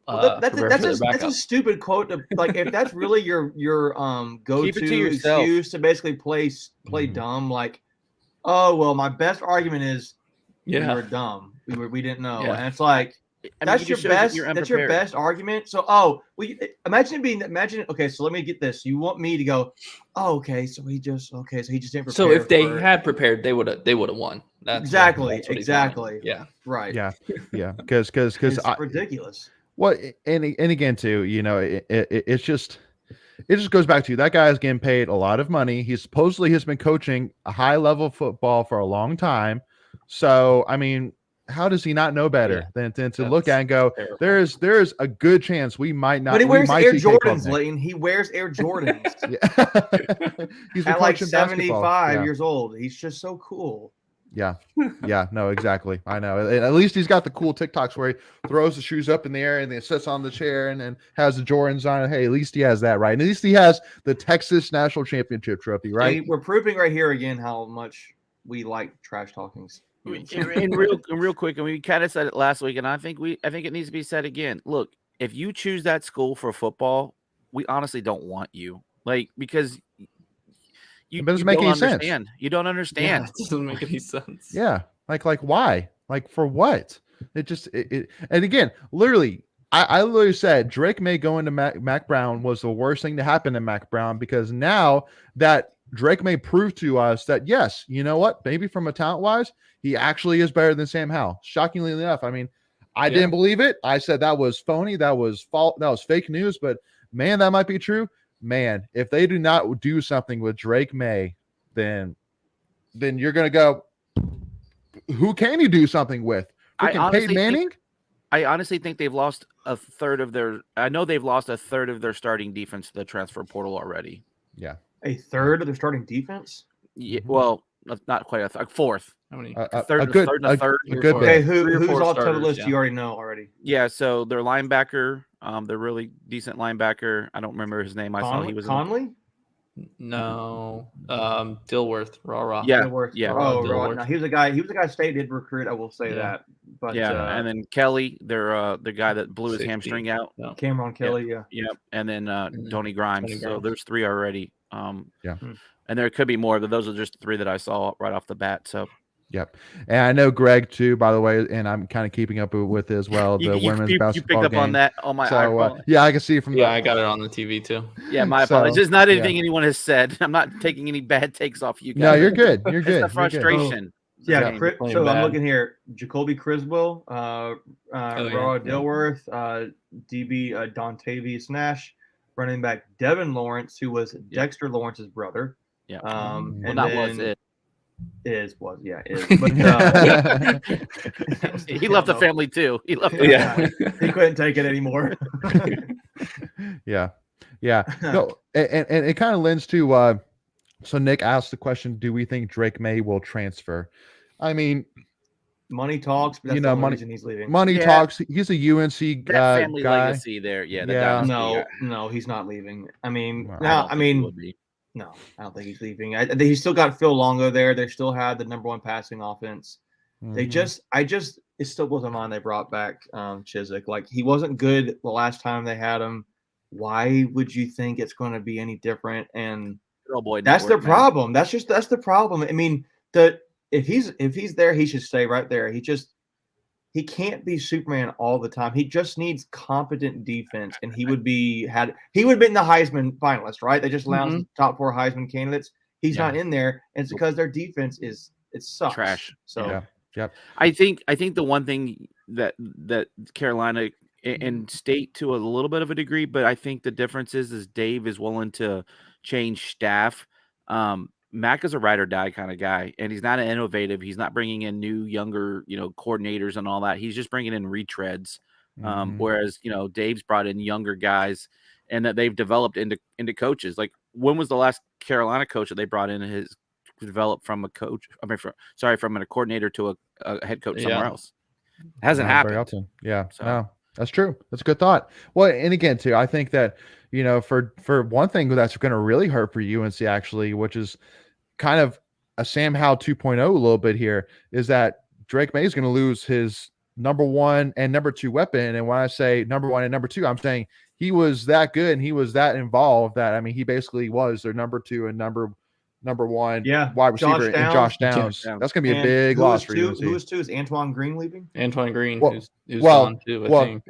D: That's a stupid quote. Like, if that's really your go-to excuse to basically play dumb, like, oh well, my best argument is we were dumb. We didn't know, and it's like that's your best. That's your best argument. So imagine. Okay, so let me get this. You want me to go? Oh, okay. So he just didn't prepare.
C: So if they had prepared, they would have won. That's
D: exactly.
C: Yeah.
D: Right.
A: Yeah. Because
D: it's ridiculous.
A: Well, and again too, it just goes back to that guy is getting paid a lot of money. He supposedly has been coaching a high level football for a long time. So I mean, how does he not know better than to look at and go, there's a good chance we might not.
D: But he wears Air Jordans, Layton. He wears Air Jordans. He's at like 75 years old. He's just so cool.
A: Yeah. No, exactly. I know. At least he's got the cool TikToks where he throws the shoes up in the air and then sits on the chair and then has the Jordans on. Hey, at least he has that, right? And at least he has the Texas National Championship trophy, right?
D: We're proving right here again how much we like trash talkings.
B: And real quick, and we kind of said it last week, and I think it needs to be said again. Look, if you choose that school for football, we honestly don't want you, like, because it doesn't make any sense. You don't understand.
C: It doesn't make any sense.
A: Yeah, like why? Like, for what? And again, literally, I literally said Drake May going to Mac Brown was the worst thing to happen to Mac Brown, because now that Drake May prove to us that, yes, you know what? Maybe from a talent wise, he actually is better than Sam Howell. Shockingly enough, I mean, I didn't believe it. I said that was phony. That was that was fake news. But man, that might be true. Man, if they do not do something with Drake May, then you're gonna go, who can you do something with? Peyton Manning?
B: I honestly think they've lost a third of their. I know they've lost a third of their starting defense to the transfer portal already.
A: Yeah,
D: a third of their starting defense.
B: Yeah, well, not quite a third. Fourth.
C: How many?
B: A third. A good
A: bit.
D: Okay, who's off the list? You already know already.
B: Yeah, so their linebacker, they're really decent linebacker. I don't remember his name. I saw he was
D: Conley.
C: No, Dilworth. Rah.
B: Yeah,
D: Dilworth.
B: Yeah.
D: Oh, Dilworth. No, he was a guy State did recruit. I will say that. But
B: and then Kelly, the guy that blew his hamstring out.
C: No.
D: Cameron Kelly.
B: Yeah. And then Tony Grimes. So there's 3 already.
A: Yeah.
B: And there could be more, but those are just 3 that I saw right off the bat. So.
A: Yep. And I know Greg too, by the way, and I'm kind of keeping up with it as well. The women's basketball
B: you picked up
A: game.
B: On that on my iPhone.
A: Yeah, I can see it from
C: I got it on the TV too.
B: Yeah, my apologies. It's not anything anyone has said. I'm not taking any bad takes off you guys.
A: No, you're good. You're good.
B: It's the frustration.
D: Yeah, so I'm looking here. Jacoby Criswell, Raw Dilworth, DB Dontavius Nash, running back Devin Lawrence, who was Dexter Lawrence's brother.
B: Yeah.
D: And
B: that was it.
D: Is. But
B: he left the family too. He left.
D: He couldn't take it anymore.
A: Yeah. No, and it kind of lends to So Nick asked the question: do we think Drake May will transfer? I mean,
D: money talks, but that's the only reason he's leaving.
A: Money talks. He's a UNC
B: that family
A: guy.
B: legacy there. Yeah, the dynasty.
D: No, he's not leaving. I mean,
B: no, I
D: don't think he's leaving. I think he's still got Phil Longo there. They still had the number one passing offense. Mm-hmm. It still blows my mind they brought back Chiswick. Like, he wasn't good the last time they had him. Why would you think it's going to be any different? And that's the problem. That's the problem. I mean, if he's there, he should stay right there. He can't be Superman all the time. He just needs competent defense, and he would be in the Heisman finalist, right? They just announced the top 4 Heisman candidates. He's not in there, and it's because their defense sucks.
B: Trash.
D: So
A: Yep.
B: I think the one thing that Carolina and State to a little bit of a degree, but I think the difference is Dave is willing to change staff. Mac is a ride or die kind of guy, and he's not innovative. He's not bringing in new, younger, coordinators and all that. He's just bringing in retreads. Whereas, Dave's brought in younger guys, and that they've developed into coaches. Like, when was the last Carolina coach that they brought in developed from a coach? From a coordinator to a head coach somewhere else? It hasn't happened.
A: Yeah, so. No, that's true. That's a good thought. Well, and again, too, I think that, for one thing that's going to really hurt for UNC, actually, which is kind of a Sam Howell 2.0 a little bit here, is that Drake May is going to lose his number 1 and number 2 weapon. And when I say number 1 and number 2, I'm saying he was that good and he was that involved that, I mean, he basically was their number 2 and number 1 wide receiver in Josh Downs. That's going to be a big loss for UNC.
D: Who was 2? Is Antoine Green leaving?
C: Antoine Green, who's gone too, I think.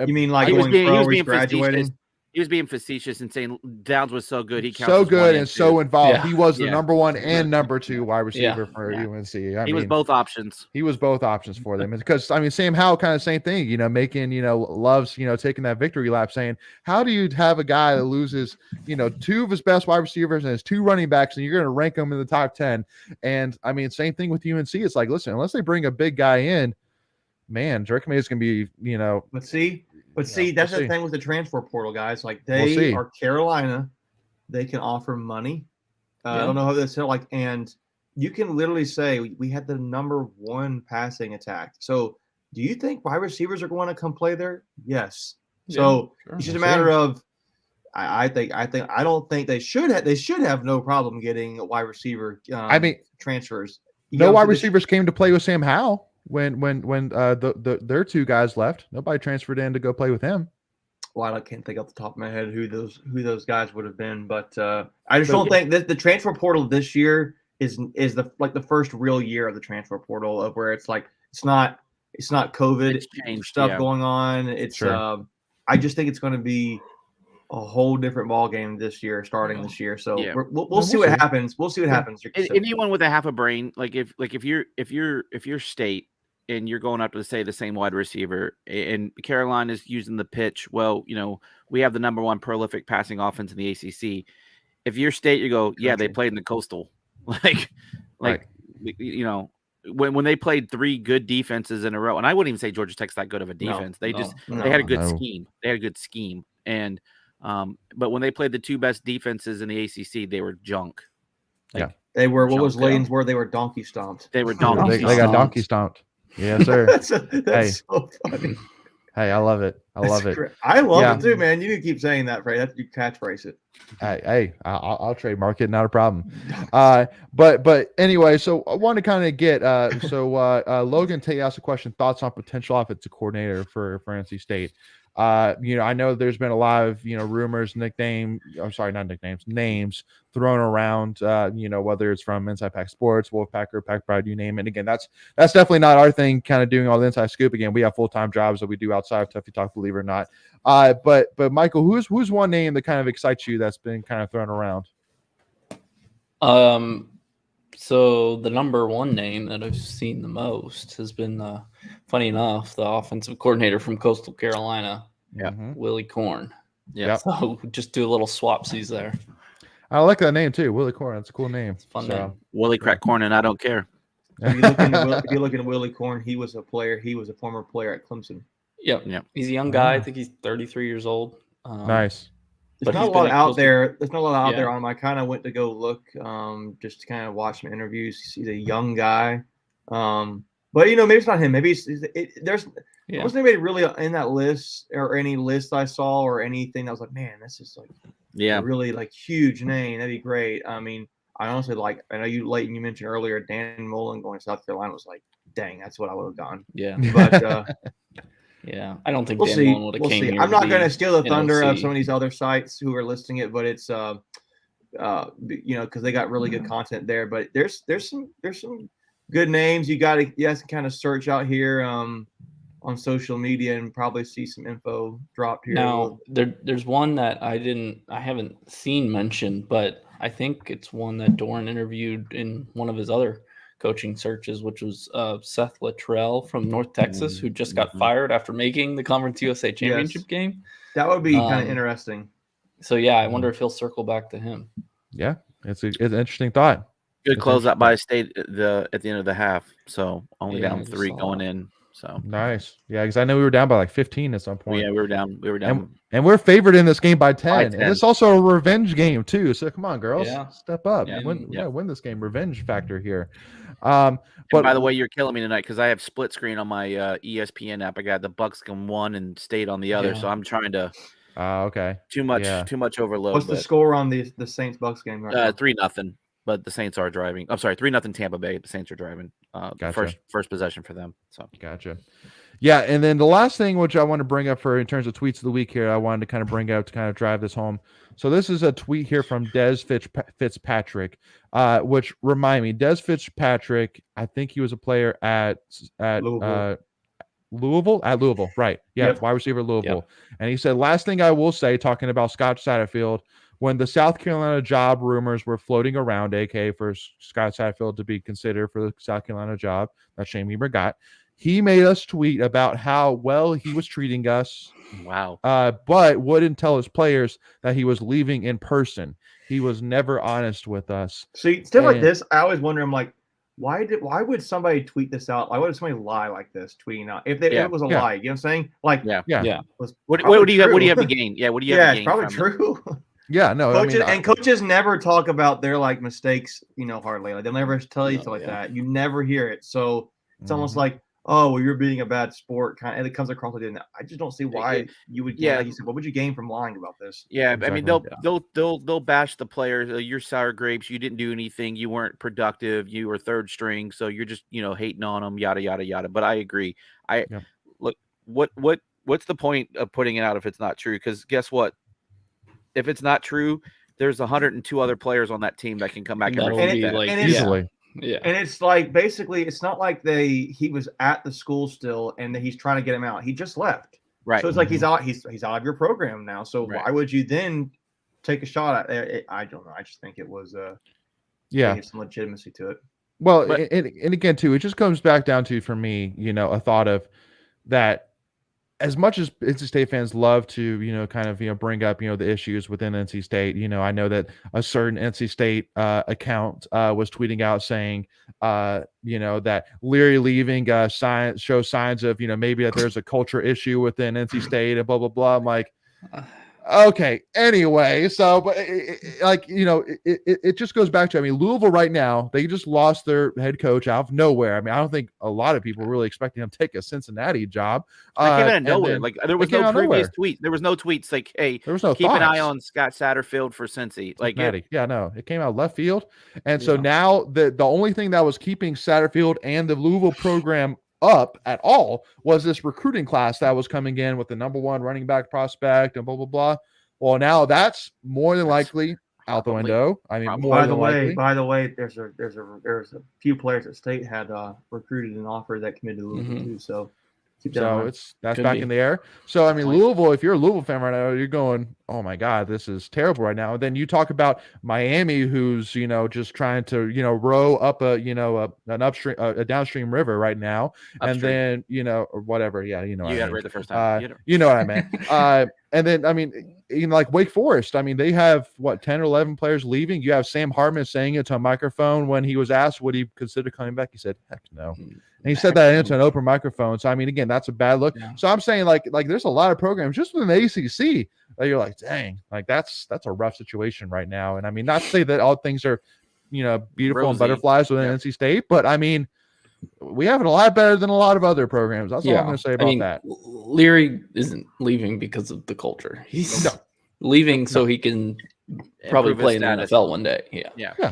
D: You mean like going pro, he's graduating?
B: He was being facetious and saying Downs was so good. He counts
A: so good and so involved.
C: Yeah.
A: He was the number 1 and number 2 wide receiver for UNC.
B: He was both options.
A: He was both options for them. Because, I mean, Sam Howell kind of same thing, making, loves, taking that victory lap, saying, how do you have a guy that loses, 2 of his best wide receivers and his 2 running backs, and you're going to rank them in the top 10? And, I mean, same thing with UNC. It's like, listen, unless they bring a big guy in, man, Drake May is going to be,
D: But see, that's the thing with the transfer portal, guys. Like, they are Carolina. They can offer money. I don't know how this is like, and you can literally say we had the number 1 passing attack. So, do you think wide receivers are going to come play there? Yes. So it's just a matter of. I don't think they should have. They should have no problem getting a wide receiver. Transfers.
A: No wide receivers came to play with Sam Howell. When their 2 guys left, nobody transferred in to go play with him.
D: Well, I can't think off the top of my head who those guys would have been, but I just don't think that the transfer portal this year is the first real year of the transfer portal, of where it's like it's not COVID stuff going on. It's I just think it's going to be a whole different ball game this year, starting this year. So we'll see what happens. We'll see what happens.
B: Anyone with a half a brain, if you're State and you're going up to say the same wide receiver, and Carolina's using the pitch, well, we have the number 1 prolific passing offense in the ACC. If you're State, you go, they played in the Coastal, when they played 3 good defenses in a row, and I wouldn't even say Georgia Tech's that good of a defense. They had a good scheme. They had a good scheme, and but when they played the 2 best defenses in the ACC, they were junk.
D: They were. What was Layton's word? They were donkey stomped.
B: They were donkey.
A: They got donkey stomped. Yes, sir.
D: That's so funny.
A: Hey, I love it. I love it.
D: I love it too, man. You need to keep saying that phrase. That's you catchphrase it.
A: Hey, I'll trademark it. Not a problem. But anyway, so I want to kind of get Logan Tate asked a question: thoughts on potential offensive coordinator for NC State. I know there's been a lot of, rumors, names thrown around, whether it's from Inside Pack Sports, Wolfpacker, Pack Pride, you name it. And again, that's definitely not our thing, kind of doing all the inside scoop. Again, we have full-time jobs that we do outside of Tuffy Talk, believe it or not. But Michael, who's one name that kind of excites you that's been kind of thrown around?
C: So the number 1 name that I've seen the most has been, funny enough, the offensive coordinator from Coastal Carolina, Willie Corn.
A: Yeah.
C: So just do a little swapsies there.
A: I like that name too, Willie Corn. That's a cool name.
C: It's a fun name.
B: Willie crack corn, and I don't care.
D: If you look at Willie Corn, he was a player. He was a former player at Clemson.
C: Yep. He's a young guy. I think he's 33 years old.
A: Nice.
D: There's not a lot out there. There's not a lot out there on him. I kind of went to go look, just to kind of watch some interviews. He's a young guy, but maybe it's not him. Maybe there's wasn't anybody really in that list or any list I saw or anything that was like, man, this is like a really like huge name. That'd be great. I mean, I honestly I know you mentioned earlier Dan Mullen going to South Carolina was like, dang, that's what I would have done.
C: Yeah,
D: but.
C: Yeah, I don't think
D: we'll
C: Dan
D: see.
C: Mullen would have came here.
D: I'm not going to steal the thunder of some of these other sites who are listing it, but it's because they got really good content there. But there's some good names you guys can kind of search out here on social media and probably see some info dropped here.
C: Now there's one that I haven't seen mentioned, but I think it's one that Doran interviewed in one of his other coaching searches, which was Seth Luttrell from North Texas, who just got fired after making the Conference USA Championship game.
D: That would be kind of interesting.
C: So yeah, I wonder if he'll circle back to him.
A: Yeah, it's an interesting thought.
B: Good closeout by State at the end of the half, so only down 3 going in. So
A: nice, yeah, because I know we were down by like 15 at some point.
B: Yeah, we were down,
A: and we're favored in this game by 10. And it's also a revenge game too. So come on, girls, step up, win this game. Revenge factor here. But
B: by the way, you're killing me tonight because I have split screen on my ESPN app. I got the Bucks on one and State on the other, so I'm trying to.
A: Okay.
B: Too much overload.
D: What's the score on the Saints Bucks game right now?
B: 3-0. But the Saints are driving. I'm sorry, 3-0 Tampa Bay. The Saints are driving.
A: Gotcha.
B: First possession for them. So
A: gotcha. Yeah, and then the last thing which I want to bring up in terms of tweets of the week here, I wanted to kind of bring out to kind of drive this home. So this is a tweet here from Des Fitzpatrick, which remind me, Des Fitzpatrick, I think he was a player at Louisville, right? Yeah, wide receiver Louisville. Yep. And he said, last thing I will say, talking about Scott Satterfield, when the South Carolina job rumors were floating around, aka for Scott Satterfield to be considered for the South Carolina job, that Shane Weaver got, he made us tweet about how well he was treating us.
B: Wow.
A: But wouldn't tell his players that he was leaving in person. He was never honest with us.
D: See, stuff like this, I always wonder, I'm like, why would somebody tweet this out? Why would somebody lie like this, tweeting out? If it was a lie, you know what I'm saying? Like,
B: What do you have to gain? Yeah, what do you have to gain?
D: Yeah, it's probably true.
A: Yeah, no.
D: Coaches never talk about their like mistakes, hardly. Like they'll never tell you stuff like that. You never hear it. So it's almost like, oh, well, you're being a bad sport, kind of, and it comes across like that. I just don't see why you would. Yeah, like you said, what would you gain from lying about this?
B: Yeah, exactly. I mean, they'll bash the players. You're sour grapes. You didn't do anything. You weren't productive. You were third string. So you're just hating on them. Yada yada yada. But I agree. Look, what's the point of putting it out if it's not true? Because guess what? If it's not true, there's 102 other players on that team that can come back and repeat that
A: easily.
D: Yeah, and it's like basically, it's not like he was at the school still, and he's trying to get him out. He just left,
B: right?
D: So it's like he's out of your program now. So why would you then take a shot at it? I don't know. I just think it was some legitimacy to it.
A: Well, and again too, it just comes back down to, for me, a thought of that. As much as NC State fans love to, kind of, bring up, the issues within NC State, I know that a certain NC State account was tweeting out saying, that Leary leaving shows signs of, maybe that there's a culture issue within NC State and blah, blah, blah. I'm like, okay, anyway, so, but it just goes back to, Louisville right now, they just lost their head coach out of nowhere. I don't think a lot of people really expecting him to take a Cincinnati job.
B: Came out of nowhere. There was no previous tweet. There was no tweets like, hey, there was no keep an eye on Scott Satterfield for Cincy. Like,
A: it came out left field. And so now the only thing that was keeping Satterfield and the Louisville program up at all was this recruiting class that was coming in with the number 1 running back prospect and blah blah blah. Well, now that's more than likely out the window. By
D: the way, there's a few players that State had recruited and offered that committed to Louisville too. So
A: that's back in the air. So Louisville, if you're a Louisville fan right now, you're going, oh my God, this is terrible right now. And then you talk about Miami, who's just trying to row up an upstream, a downstream river right now, upstream. And then or whatever. Yeah, you got
B: it right the first time.
A: You know what I meant. And then like Wake Forest, they have 10 or 11 players leaving. You have Sam Hartman saying it to a microphone when he was asked would he consider coming back. He said, heck no. And he said that into an open microphone. So I mean, again, that's a bad look.
C: Yeah.
A: So I'm saying like there's a lot of programs just within the ACC that you're like, dang, like that's a rough situation right now. And I mean, not to say that all things are, beautiful
B: Rosy.
A: and butterflies within NC State, but I mean, we have it a lot better than a lot of other programs. That's all I'm going to say about that.
C: Leary isn't leaving because of the culture. He's leaving so he can probably play in the NFL one day.
A: Yeah,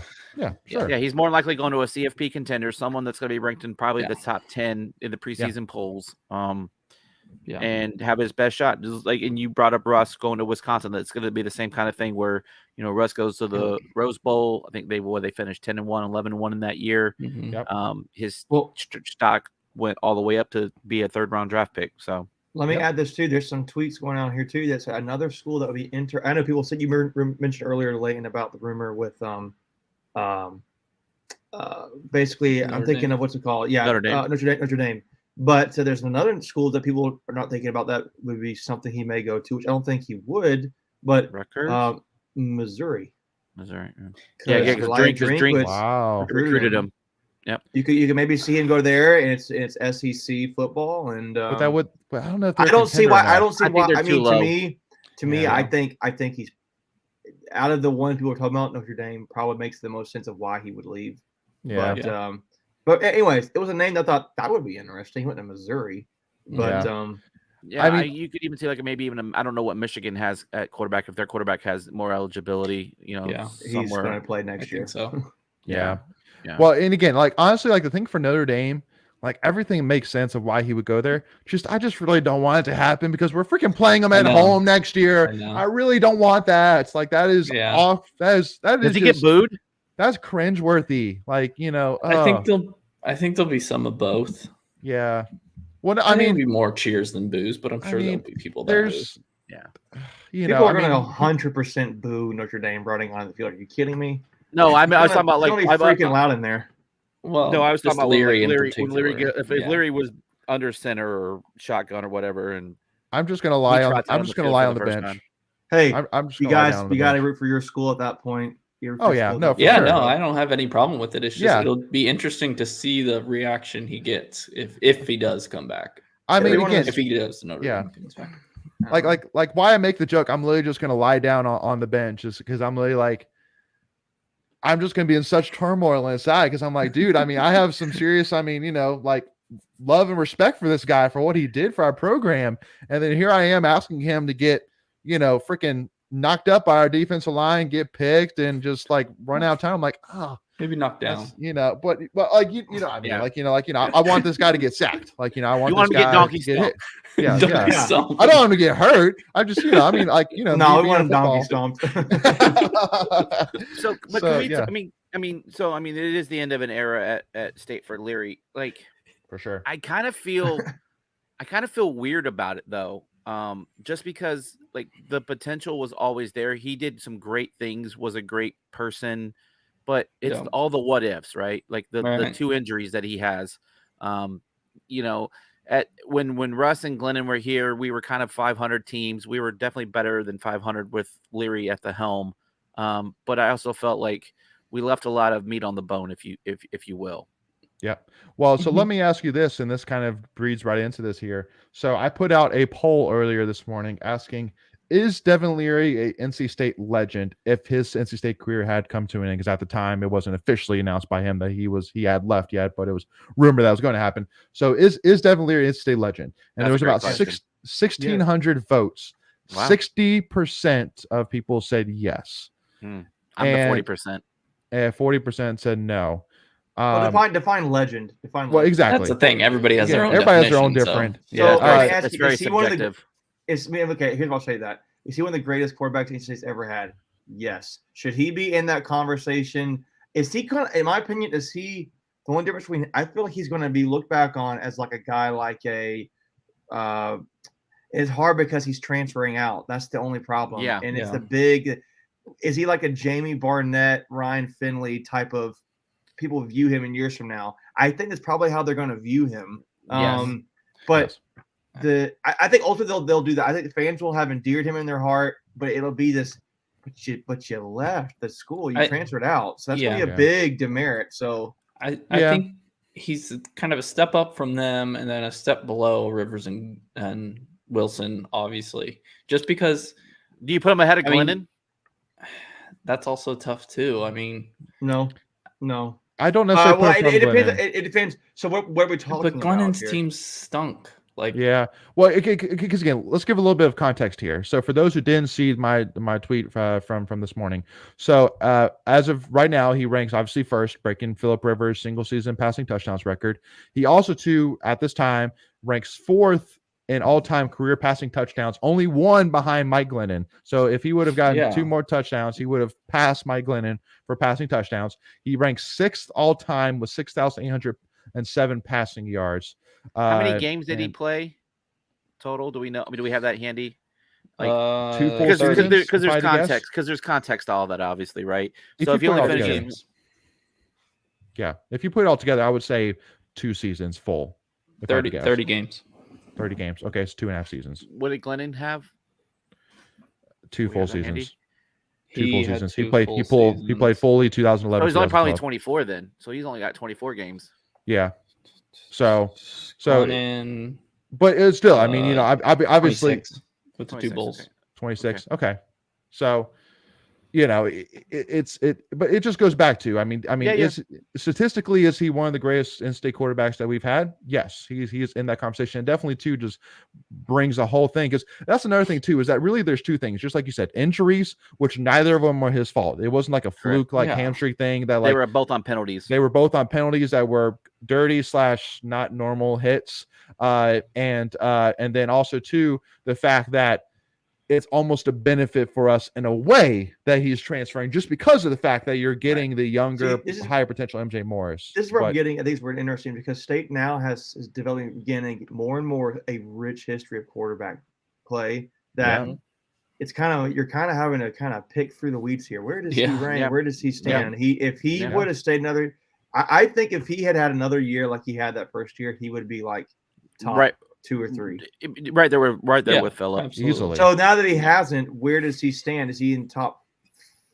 A: sure.
B: Yeah, he's more likely going to a CFP contender, someone that's going to be ranked in probably the top 10 in the preseason polls. And have his best shot. Just like, and you brought up Russ going to Wisconsin. That's going to be the same kind of thing where Russ goes to the Rose Bowl. I think they finished 10-1, 11-1 in that year. His stock went all the way up to be a third-round draft pick. So
D: let me add this too. There's some tweets going on here too. That's another school that would be I know people said you mentioned earlier, Leighton, about the rumor with basically I'm thinking of what's it called? Yeah, Notre Dame. But so there's another school that people are not thinking about that would be something he may go to, which I don't think he would. But Missouri.
B: Yeah, because Drink recruited him. Yep.
D: You could maybe see him go there, and it's SEC football, and
A: but that would. But I don't know if
D: I don't see why. I don't see why. I mean, to me,
A: Yeah.
D: I think he's out of the ones people are talking about. Notre Dame probably makes the most sense of why he would leave.
A: Yeah.
D: But anyways, it was a name that I thought that would be interesting. He went to Missouri, but
B: I mean, you could even see like maybe even I don't know what Michigan has at quarterback if their quarterback has more eligibility.
D: he's going to play next year.
C: So
A: yeah. Well, and again, like honestly, like the thing for Notre Dame, like everything makes sense of why he would go there. I just really don't want it to happen because we're freaking playing them at home next year. I really don't want that. It's like that is off. That is.
B: Does he get booed?
A: That's cringeworthy. Like
C: I think there'll be some of both.
A: Yeah. Well,
C: I mean, it'll be more cheers than boos, but I'm sure there'll be people that boo.
D: People are going to 100% boo Notre Dame running on the field. Are you kidding me?
B: No, I was talking about like
D: freaking loud in there.
C: Well,
B: no, I was talking about
C: Leary
B: when Leary if Leary was under center or shotgun or whatever, and
A: I'm just gonna lie on. I'm just gonna lie on the bench.
B: Time.
D: Hey,
A: I'm just
D: you guys got to root for your school at that point.
A: Oh yeah, no,
C: sure. No, I don't have any problem with it. It's just it'll be interesting to see the reaction he gets if he does come back.
A: I mean, again,
C: if he does, Notre Dame comes back.
A: Like why I make the joke, I'm literally just gonna lie down on the bench just because I'm really like. I'm just going to be in such turmoil inside because I'm like, dude, I mean, I have some serious, like love and respect for this guy for what he did for our program. And then here I am asking him to get, freaking knocked up by our defensive line, get picked and just like run out of time. I'm like,
C: maybe knocked down,
A: but like, I want this guy to get sacked. Like, I want this guy to get hit. Yeah. I don't want him to get hurt. I'm just,
D: no, we want him donkey stomped.
B: It is the end of an era at State for Leary. Like,
A: for sure.
B: I kind of feel weird about it though. Just because like the potential was always there. He did some great things, was a great person, but it's all the what ifs, right? Like the two injuries that he has. When Russ and Glennon were here, we were kind of 500 teams. We were definitely better than 500 with Leary at the helm. But I also felt like we left a lot of meat on the bone, if you will.
A: Yeah. Well, so let me ask you this, and this kind of breeds right into this here. So I put out a poll earlier this morning asking, is Devin Leary a NC State legend if his NC State career had come to an end? Because at the time, it wasn't officially announced by him that he had left yet, but it was rumored that was going to happen. So is Devin Leary an NC State legend? And there was about 1,600 votes. Wow. 60% of people said yes.
B: I'm the 40%.
A: 40% said no.
D: Define legend.
A: Well, exactly.
C: That's the thing. Everybody has their own.
A: Everybody has their own different.
D: So
B: it's very subjective.
D: Here's what I'll say that. Is he one of the greatest quarterbacks NC State's ever had? Yes. Should he be in that conversation? Is he in my opinion, is he the one difference between I feel like he's going to be looked back on as like a guy like it's hard because he's transferring out. That's the only problem.
B: Yeah.
D: And it's the big is he like a Jamie Barnett, Ryan Finley type of people view him in years from now? I think that's probably how they're going to view him. But I think ultimately they'll do that. I think the fans will have endeared him in their heart, but it'll be this. But you left the school, you transferred out, so that's gonna be a big demerit. So
C: I think he's kind of a step up from them and then a step below Rivers and Wilson, obviously. Just because.
B: Do you put him ahead of Glennon?
C: That's also tough too. I mean,
D: no.
A: I don't necessarily.
D: It depends. It depends. So what are we talking about?
C: But Glennon's
D: here?
C: team stunk. Like,
A: yeah. Well, because again, let's give a little bit of context here. So for those who didn't see my tweet from this morning, so as of right now, he ranks obviously first, breaking Phillip Rivers' single season passing touchdowns record. He also at this time ranks fourth in all-time career passing touchdowns, only one behind Mike Glennon. So if he would have gotten 2 more touchdowns, he would have passed Mike Glennon for passing touchdowns. He ranks sixth all-time with 6,807 passing yards.
B: How many games did he play total? Do we know? I mean, do we have that handy? Like
A: 2 full seasons,
B: because there's context. Because there's context to all that, obviously, right? So if you only finish games,
A: if you put it all together, I would say 2 seasons full.
C: 30 games.
A: 30 games. Okay, it's 2.5 seasons.
B: What did Glennon have?
A: 2 full seasons. 2 full seasons. He played fully 2011.
B: So he's only probably 24 then. So he's only got 24 games.
A: Yeah. So,
C: Glennon,
A: but it's still. I mean, obviously
C: 26 with the 2 bowls.
A: 26. Okay. So, but it just goes back to, statistically, is he one of the greatest in-state quarterbacks that we've had? Yes, he's in that conversation. And definitely, too, just brings the whole thing. Because that's another thing, too, is that really there's 2 things. Just like you said, injuries, which neither of them were his fault. It wasn't like a fluke, hamstring thing. That
B: they were both on penalties.
A: They were both on penalties that were dirty / not normal hits. And then also, too, the fact that it's almost a benefit for us in a way that he's transferring just because of the fact that you're getting the younger, higher potential MJ Morris.
D: This is where I'm getting. I think it's very interesting because State now is developing, getting more and more a rich history of quarterback play that it's you're having to kind of pick through the weeds here. Where does he rank? Yeah. Where does he stand? If he would have stayed another, I think if he had another year like he had that first year, he would be like top 2 or 3.
B: Right there, we're right there with Phillip
A: easily.
D: So now that he hasn't, where does he stand? Is he in top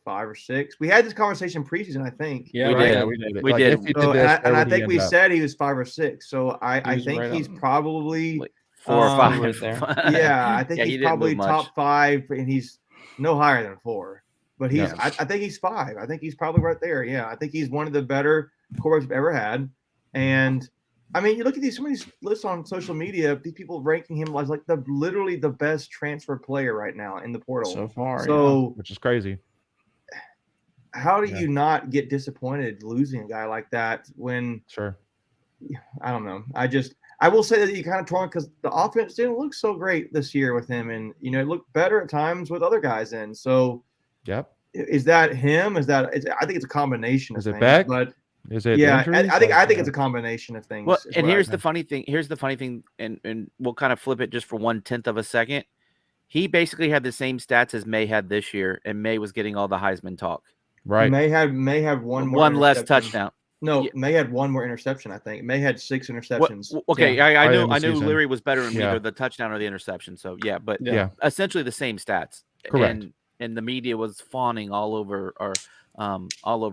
D: 5 or 6? We had this conversation preseason, I think.
B: Yeah, we did.
D: And I think we said he was 5 or 6. So I think he's probably
B: like 4 or 5
C: right there.
D: Yeah, I think he's probably top 5, and he's no higher than 4. But he's, I think he's 5. I think he's probably right there. Yeah, I think he's one of the better quarterbacks we've ever had, and. I mean, you look at some of these lists on social media, these people ranking him as like literally the best transfer player right now in the portal
C: so far.
A: Which is crazy.
D: How do you not get disappointed losing a guy like that when?
A: Sure.
D: I don't know. I will say that you kind of torn because the offense didn't look so great this year with him, and it looked better at times with other guys in. So, is that him? I think it's a combination.
A: Is it Beck?
D: But.
A: Is it?
D: Yeah, I think it's a combination of things.
B: Well, and here's the funny thing. And we'll kind of flip it just for 1/10 of a second. He basically had the same stats as May had this year, and May was getting all the Heisman talk.
A: Right.
D: May have one
B: less touchdown.
D: No, May had 1 more interception. I think May had 6 interceptions.
B: Okay, I knew Leary was better in either the touchdown or the interception. So but essentially the same stats.
A: Correct.
B: And the media was fawning all over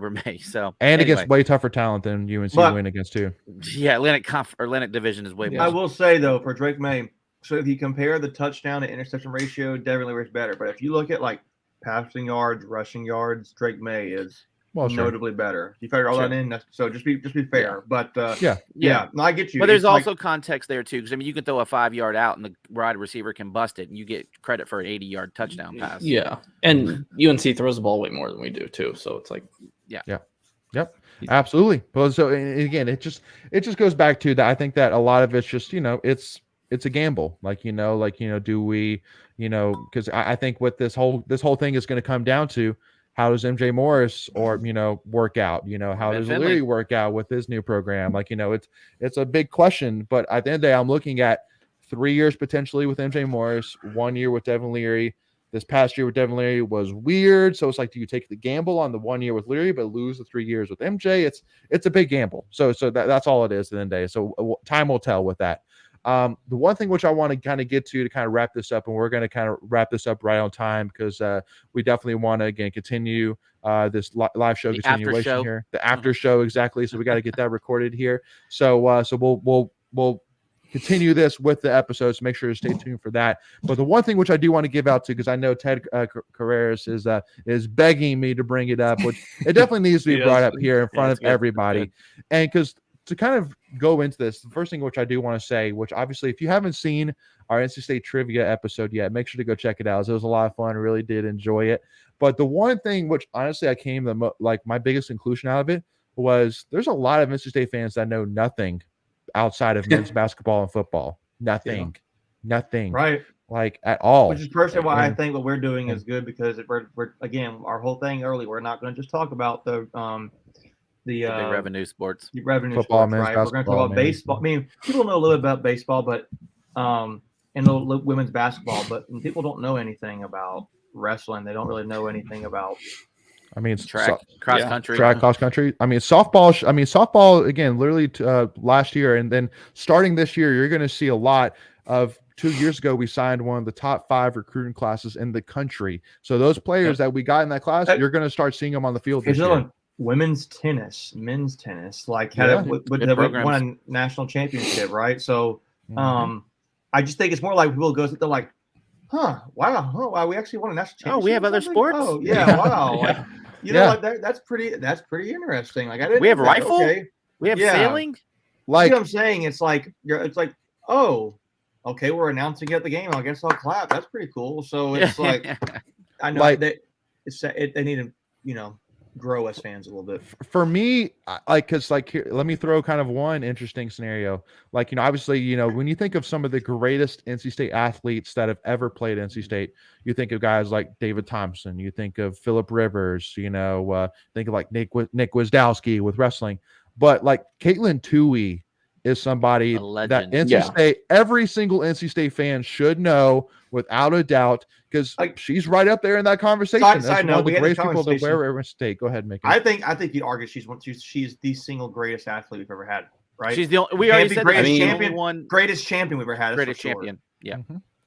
B: May. So
A: against way tougher talent than UNC win against too.
B: Yeah, Atlantic Division is way more.
D: I will say though, for Drake May, so if you compare the touchdown to interception ratio, definitely was better. But if you look at like passing yards, rushing yards, Drake May is notably better. You factor all that in, so just be fair. But no, I get you.
B: But there's also context there too, because you can throw a 5-yard out and the wide receiver can bust it, and you get credit for an 80-yard touchdown pass.
C: Yeah, and UNC throws the ball way more than we do too, so it's like
A: Yep, absolutely. Well, so again, it just goes back to that. I think that a lot of it's just it's a gamble. Do we because I think what this whole thing is going to come down to. How does MJ Morris work out? How does Leary work out with his new program? It's a big question, but at the end of the day, I'm looking at 3 years potentially with MJ Morris, 1 year with Devin Leary. This past year with Devin Leary was weird. So it's like, do you take the gamble on the 1 year with Leary, but lose the 3 years with MJ? It's a big gamble. So that's all it is at the end of the day. So time will tell with that. The one thing which I want to kind of get to kind of wrap this up, and we're going to kind of wrap this up right on time because we definitely want to again continue this live show continuation here, the after show exactly. So we got to get that recorded here. So we'll continue this with the episodes. Make sure to stay tuned for that. But the one thing which I do want to give out to, because I know Ted Carreras is begging me to bring it up, which it definitely needs to be brought up here in front of everybody, and because. To kind of go into this, the first thing which I do want to say, which obviously if you haven't seen our NC State trivia episode yet, make sure to go check it out. It was a lot of fun. I really did enjoy it. But the one thing which honestly I came my biggest conclusion out of it was there's a lot of NC State fans that know nothing outside of men's basketball and football. Nothing.
D: Right.
A: Like at all.
D: Which is personally why I think what we're doing is good, because we're again, our whole thing early, we're not going to just talk about the big
B: revenue sports,
A: football,
D: sports, right? We're going to talk about baseball. I mean, people know a little bit about baseball, but and women's basketball, but people don't know anything about wrestling. They don't really know anything about.
A: I mean,
B: track, cross country.
A: I mean, softball again, literally last year, and then starting this year, you're going to see a lot of. 2 years ago, we signed one of the top 5 recruiting classes in the country. So those players that we got in that class, you're going to start seeing them on the field this year.
D: Women's tennis, men's tennis, won a national championship, right? So, I just think it's more like people they're like, wow, we actually won a national championship.
B: Oh, we have other sports.
D: Oh, yeah, wow. Like, know, like that's pretty interesting. Like I didn't.
B: We have rifle.
D: Okay.
B: We have sailing.
D: Like, you know what I'm saying? It's like oh, okay, we're announcing it at the game. I guess I'll clap. That's pretty cool. So it's like, I know that they need to, grow as fans a little bit.
A: For me, here, let me throw kind of one interesting scenario. Obviously, when you think of some of the greatest NC State athletes that have ever played NC State, you think of guys like David Thompson, you think of Phillip Rivers, think of like Nick Wisdowski with wrestling, but like Caitlin Tuohy is somebody that NC State, every single NC State fan should know without a doubt, because she's right up there in that conversation. That's one of the greatest people to wear NC State. Go ahead, Mickey.
D: I think you'd argue she's the single greatest athlete we've ever had. Right?
B: She's the only. We already said
D: greatest champion we've ever had.
B: Greatest champion. Yeah.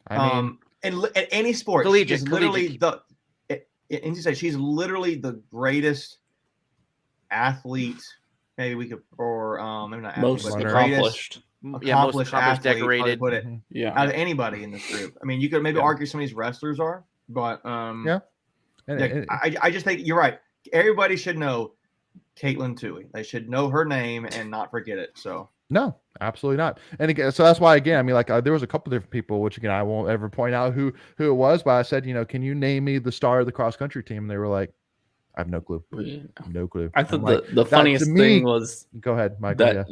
A: I mean,
D: and at any sport, she's literally NC State. She's literally the greatest athlete. Maybe we could, or maybe not
C: most accomplished.
B: Most accomplished, decorated.
D: Put it, out of anybody in this group. I mean, you could maybe argue some of these wrestlers are, but I just think you're right. Everybody should know Caitlin Tuohy. They should know her name and not forget it. So
A: no, absolutely not. And again, so that's why there was a couple different people, which again I won't ever point out who it was, but I said, can you name me the star of the cross country team? And they were like, I have no clue. No clue.
C: I thought the funniest thing was.
A: Go ahead, Michael.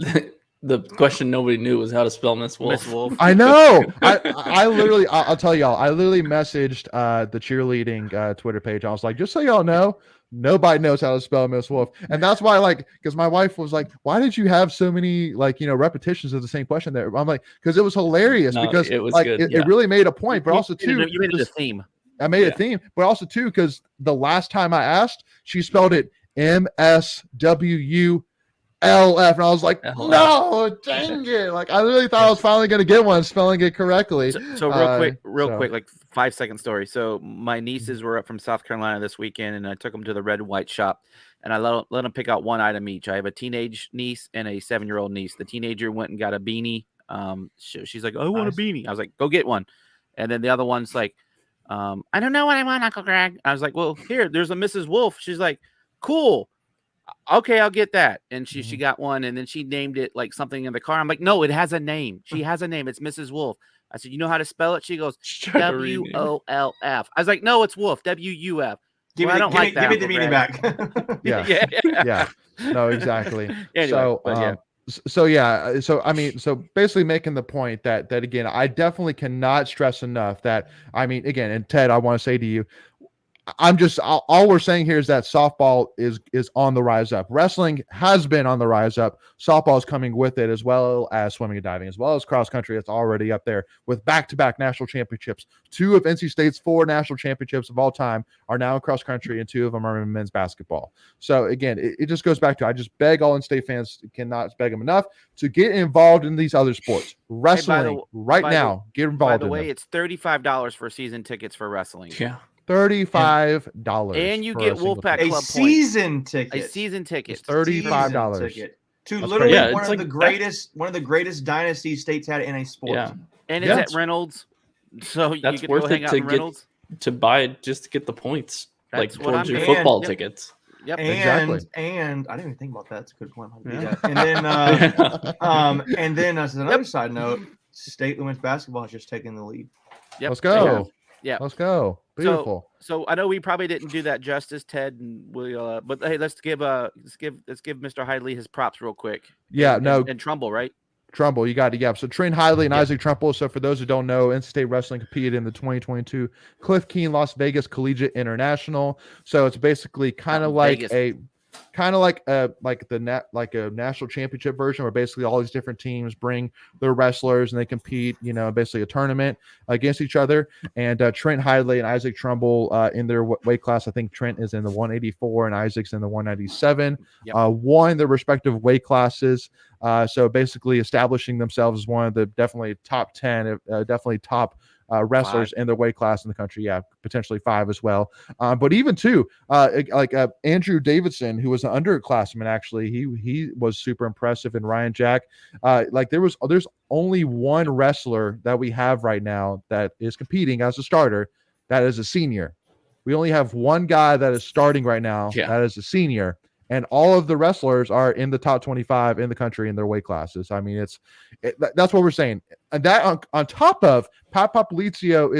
C: The question nobody knew was how to spell Miss Wolf.
A: I know. I literally, I'll tell y'all. I literally messaged the cheerleading Twitter page. I was like, just so y'all know, nobody knows how to spell Miss Wolf, and that's why, because my wife was like, "Why did you have so many repetitions of the same question there?" I'm like, because it was hilarious because it was it really made a point, but also too,
B: you made it a theme.
A: I made a theme, but also too because the last time I asked, she spelled it MSWULF, and I was like, no, dang it! Like I really thought I was finally going to get one spelling it correctly.
B: So real quick, like 5-second story. So my nieces were up from South Carolina this weekend, and I took them to the red and white shop, and I let them pick out one item each. I have a teenage niece and a 7-year-old niece. The teenager went and got a beanie. She's like, I want a beanie. I was like, go get one, and then the other one's like, I don't know what I want, Uncle Greg. I was like, well, there's a Mrs. Wolf. She's like, cool. Okay, I'll get that. And she got one, and then she named it like something in the car. I'm like, no, it has a name. She has a name. It's Mrs. Wolf. I said, you know how to spell it? She goes, WOLF. I was like, no, it's Wolf. WUF.
D: Give me the meaning back.
A: Yeah. No, exactly.
B: Anyway,
A: So basically making the point that again, I definitely cannot stress enough that, again, and Ted, I want to say to you, all we're saying here is that softball is on the rise up. Wrestling has been on the rise up. Softball is coming with it, as well as swimming and diving, as well as cross country. It's already up there with back-to-back national championships. 2 of NC State's 4 national championships of all time are now in cross country, and 2 of them are in men's basketball. So again, it just goes back to, I just beg all in-state fans, cannot beg them enough, to get involved in these other sports. Wrestling now, get involved.
B: By the way, it's $35 for season tickets for wrestling.
C: Yeah.
A: $35,
B: and you get Wolfpack Club
D: season ticket.
B: A season ticket.
A: It's $35
D: to
A: That's
D: literally
A: crazy.
D: one of the greatest dynasties State's had in a sport.
C: Yeah.
B: And it's at Reynolds, so you
C: That's
B: can
C: worth
B: go hang
C: it
B: out
C: to
B: in Reynolds.
C: to buy it just to get the points,
B: That's
C: like
B: what
C: towards
B: I'm
C: your
B: saying.
C: football
B: Yep.
C: tickets.
B: Yep.
D: And I didn't even think about that. That's a good point. And then as another side note, State women's basketball has just taken the lead.
B: Yep.
A: Let's go.
B: Yeah.
A: Let's go. Beautiful.
B: So I know we probably didn't do that justice, Ted, and but hey, let's give Mr. Hidley his props real quick. And Trumbull, right?
A: Trumbull, you got it. Yeah. So Trent Hidley and Isaac Trumbull. So for those who don't know, NC State Wrestling competed in the 2022 Cliff Keen Las Vegas Collegiate International. So it's basically kind of like a national championship version, where basically all these different teams bring their wrestlers and they compete, basically a tournament against each other. And Trent Hidley and Isaac Trumbull in their weight class, I think Trent is in the 184 and Isaac's in the 197, won their respective weight classes. So basically establishing themselves as one of the definitely top 10, definitely top wrestlers 5 in their weight class in the country. Yeah, potentially 5 as well. But even 2, Andrew Davidson, who was an underclassman, actually, he was super impressive. And Ryan Jack, there's only one wrestler that we have right now that is competing as a starter that is a senior. We only have one guy that is starting right now that is a senior. And all of the wrestlers are in the top 25 in the country in their weight classes. I mean, that's what we're saying. And that on top of Pat Popolizio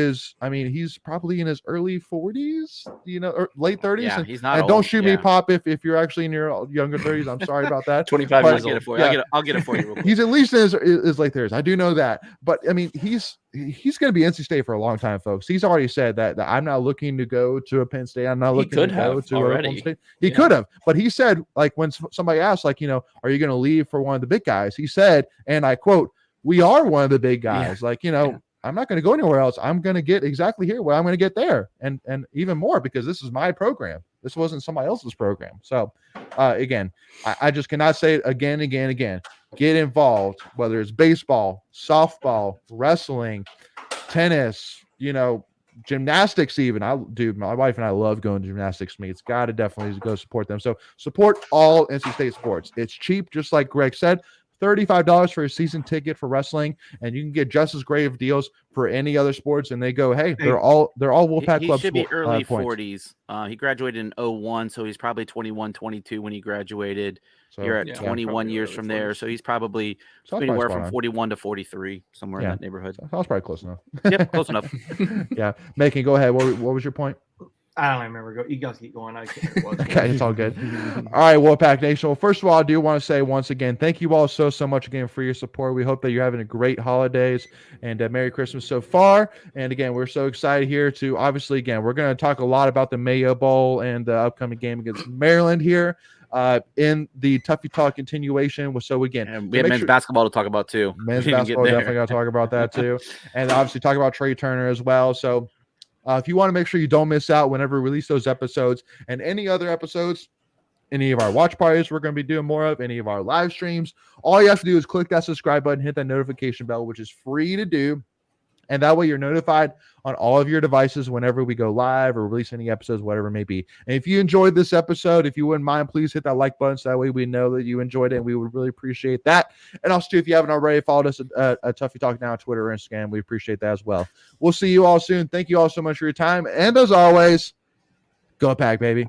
A: he's probably in his early 40s, or late 30s.
B: Yeah, he's not.
A: And don't shoot me, Pop, if you're actually in your younger 30s. I'm sorry about that.
C: 25 years old.
B: I'll get it for you real quick.
A: He's at least in his late 30s. I do know that. But I mean, he's going to be NC State for a long time, folks. He's already said that I'm not looking to go to a Penn State. I'm not looking to go to Oklahoma State. He could have, but he said, when somebody asked, are you going to leave for one of the big guys? He said, and I quote, "We are one of the big guys." I'm not going to go anywhere else. I'm going to get exactly here what I'm going to get there, and even more, because this is my program. This wasn't somebody else's program. So, again, I just cannot say it again. Get involved, whether it's baseball, softball, wrestling, tennis, gymnastics even. My wife and I love going to gymnastics meets. Got to definitely go support them. So support all NC State sports. It's cheap, just like Greg said. $35 for a season ticket for wrestling, and you can get just as great of deals for any other sports. And they go, hey, they're all Wolfpack Club.
B: He should be early 40s. He graduated in 01, so he's probably 21, 22 when he graduated. So you're at 21 years from there, so he's probably anywhere from 41 to 43, somewhere in that neighborhood.
A: So that was probably close enough.
B: Yep, close enough.
A: Yeah, Macon, go ahead. What was your point?
D: I don't remember. You guys keep going. I can't remember.
A: Okay, it's all good. All right, Wolfpack Nation. Well, first of all, I do want to say once again, thank you all so much again for your support. We hope that you're having a great holidays and Merry Christmas so far. And again, we're so excited here to obviously, again, we're going to talk a lot about the Mayo Bowl and the upcoming game against Maryland here in the Tuffy Talk continuation. So again,
B: and we have men's basketball to talk about too.
A: Men's basketball, definitely got to talk about that too. And obviously talk about Trey Turner as well. So if you want to make sure you don't miss out whenever we release those episodes and any other episodes, any of our watch parties we're going to be doing more of, any of our live streams, all you have to do is click that subscribe button, hit that notification bell, which is free to do. And that way you're notified on all of your devices whenever we go live or release any episodes, whatever it may be. And if you enjoyed this episode, if you wouldn't mind, please hit that like button so that way we know that you enjoyed it, and we would really appreciate that. And also, too, if you haven't already, followed us at Tuffy Talk Now on Twitter or Instagram. We appreciate that as well. We'll see you all soon. Thank you all so much for your time. And as always, go Pack, baby.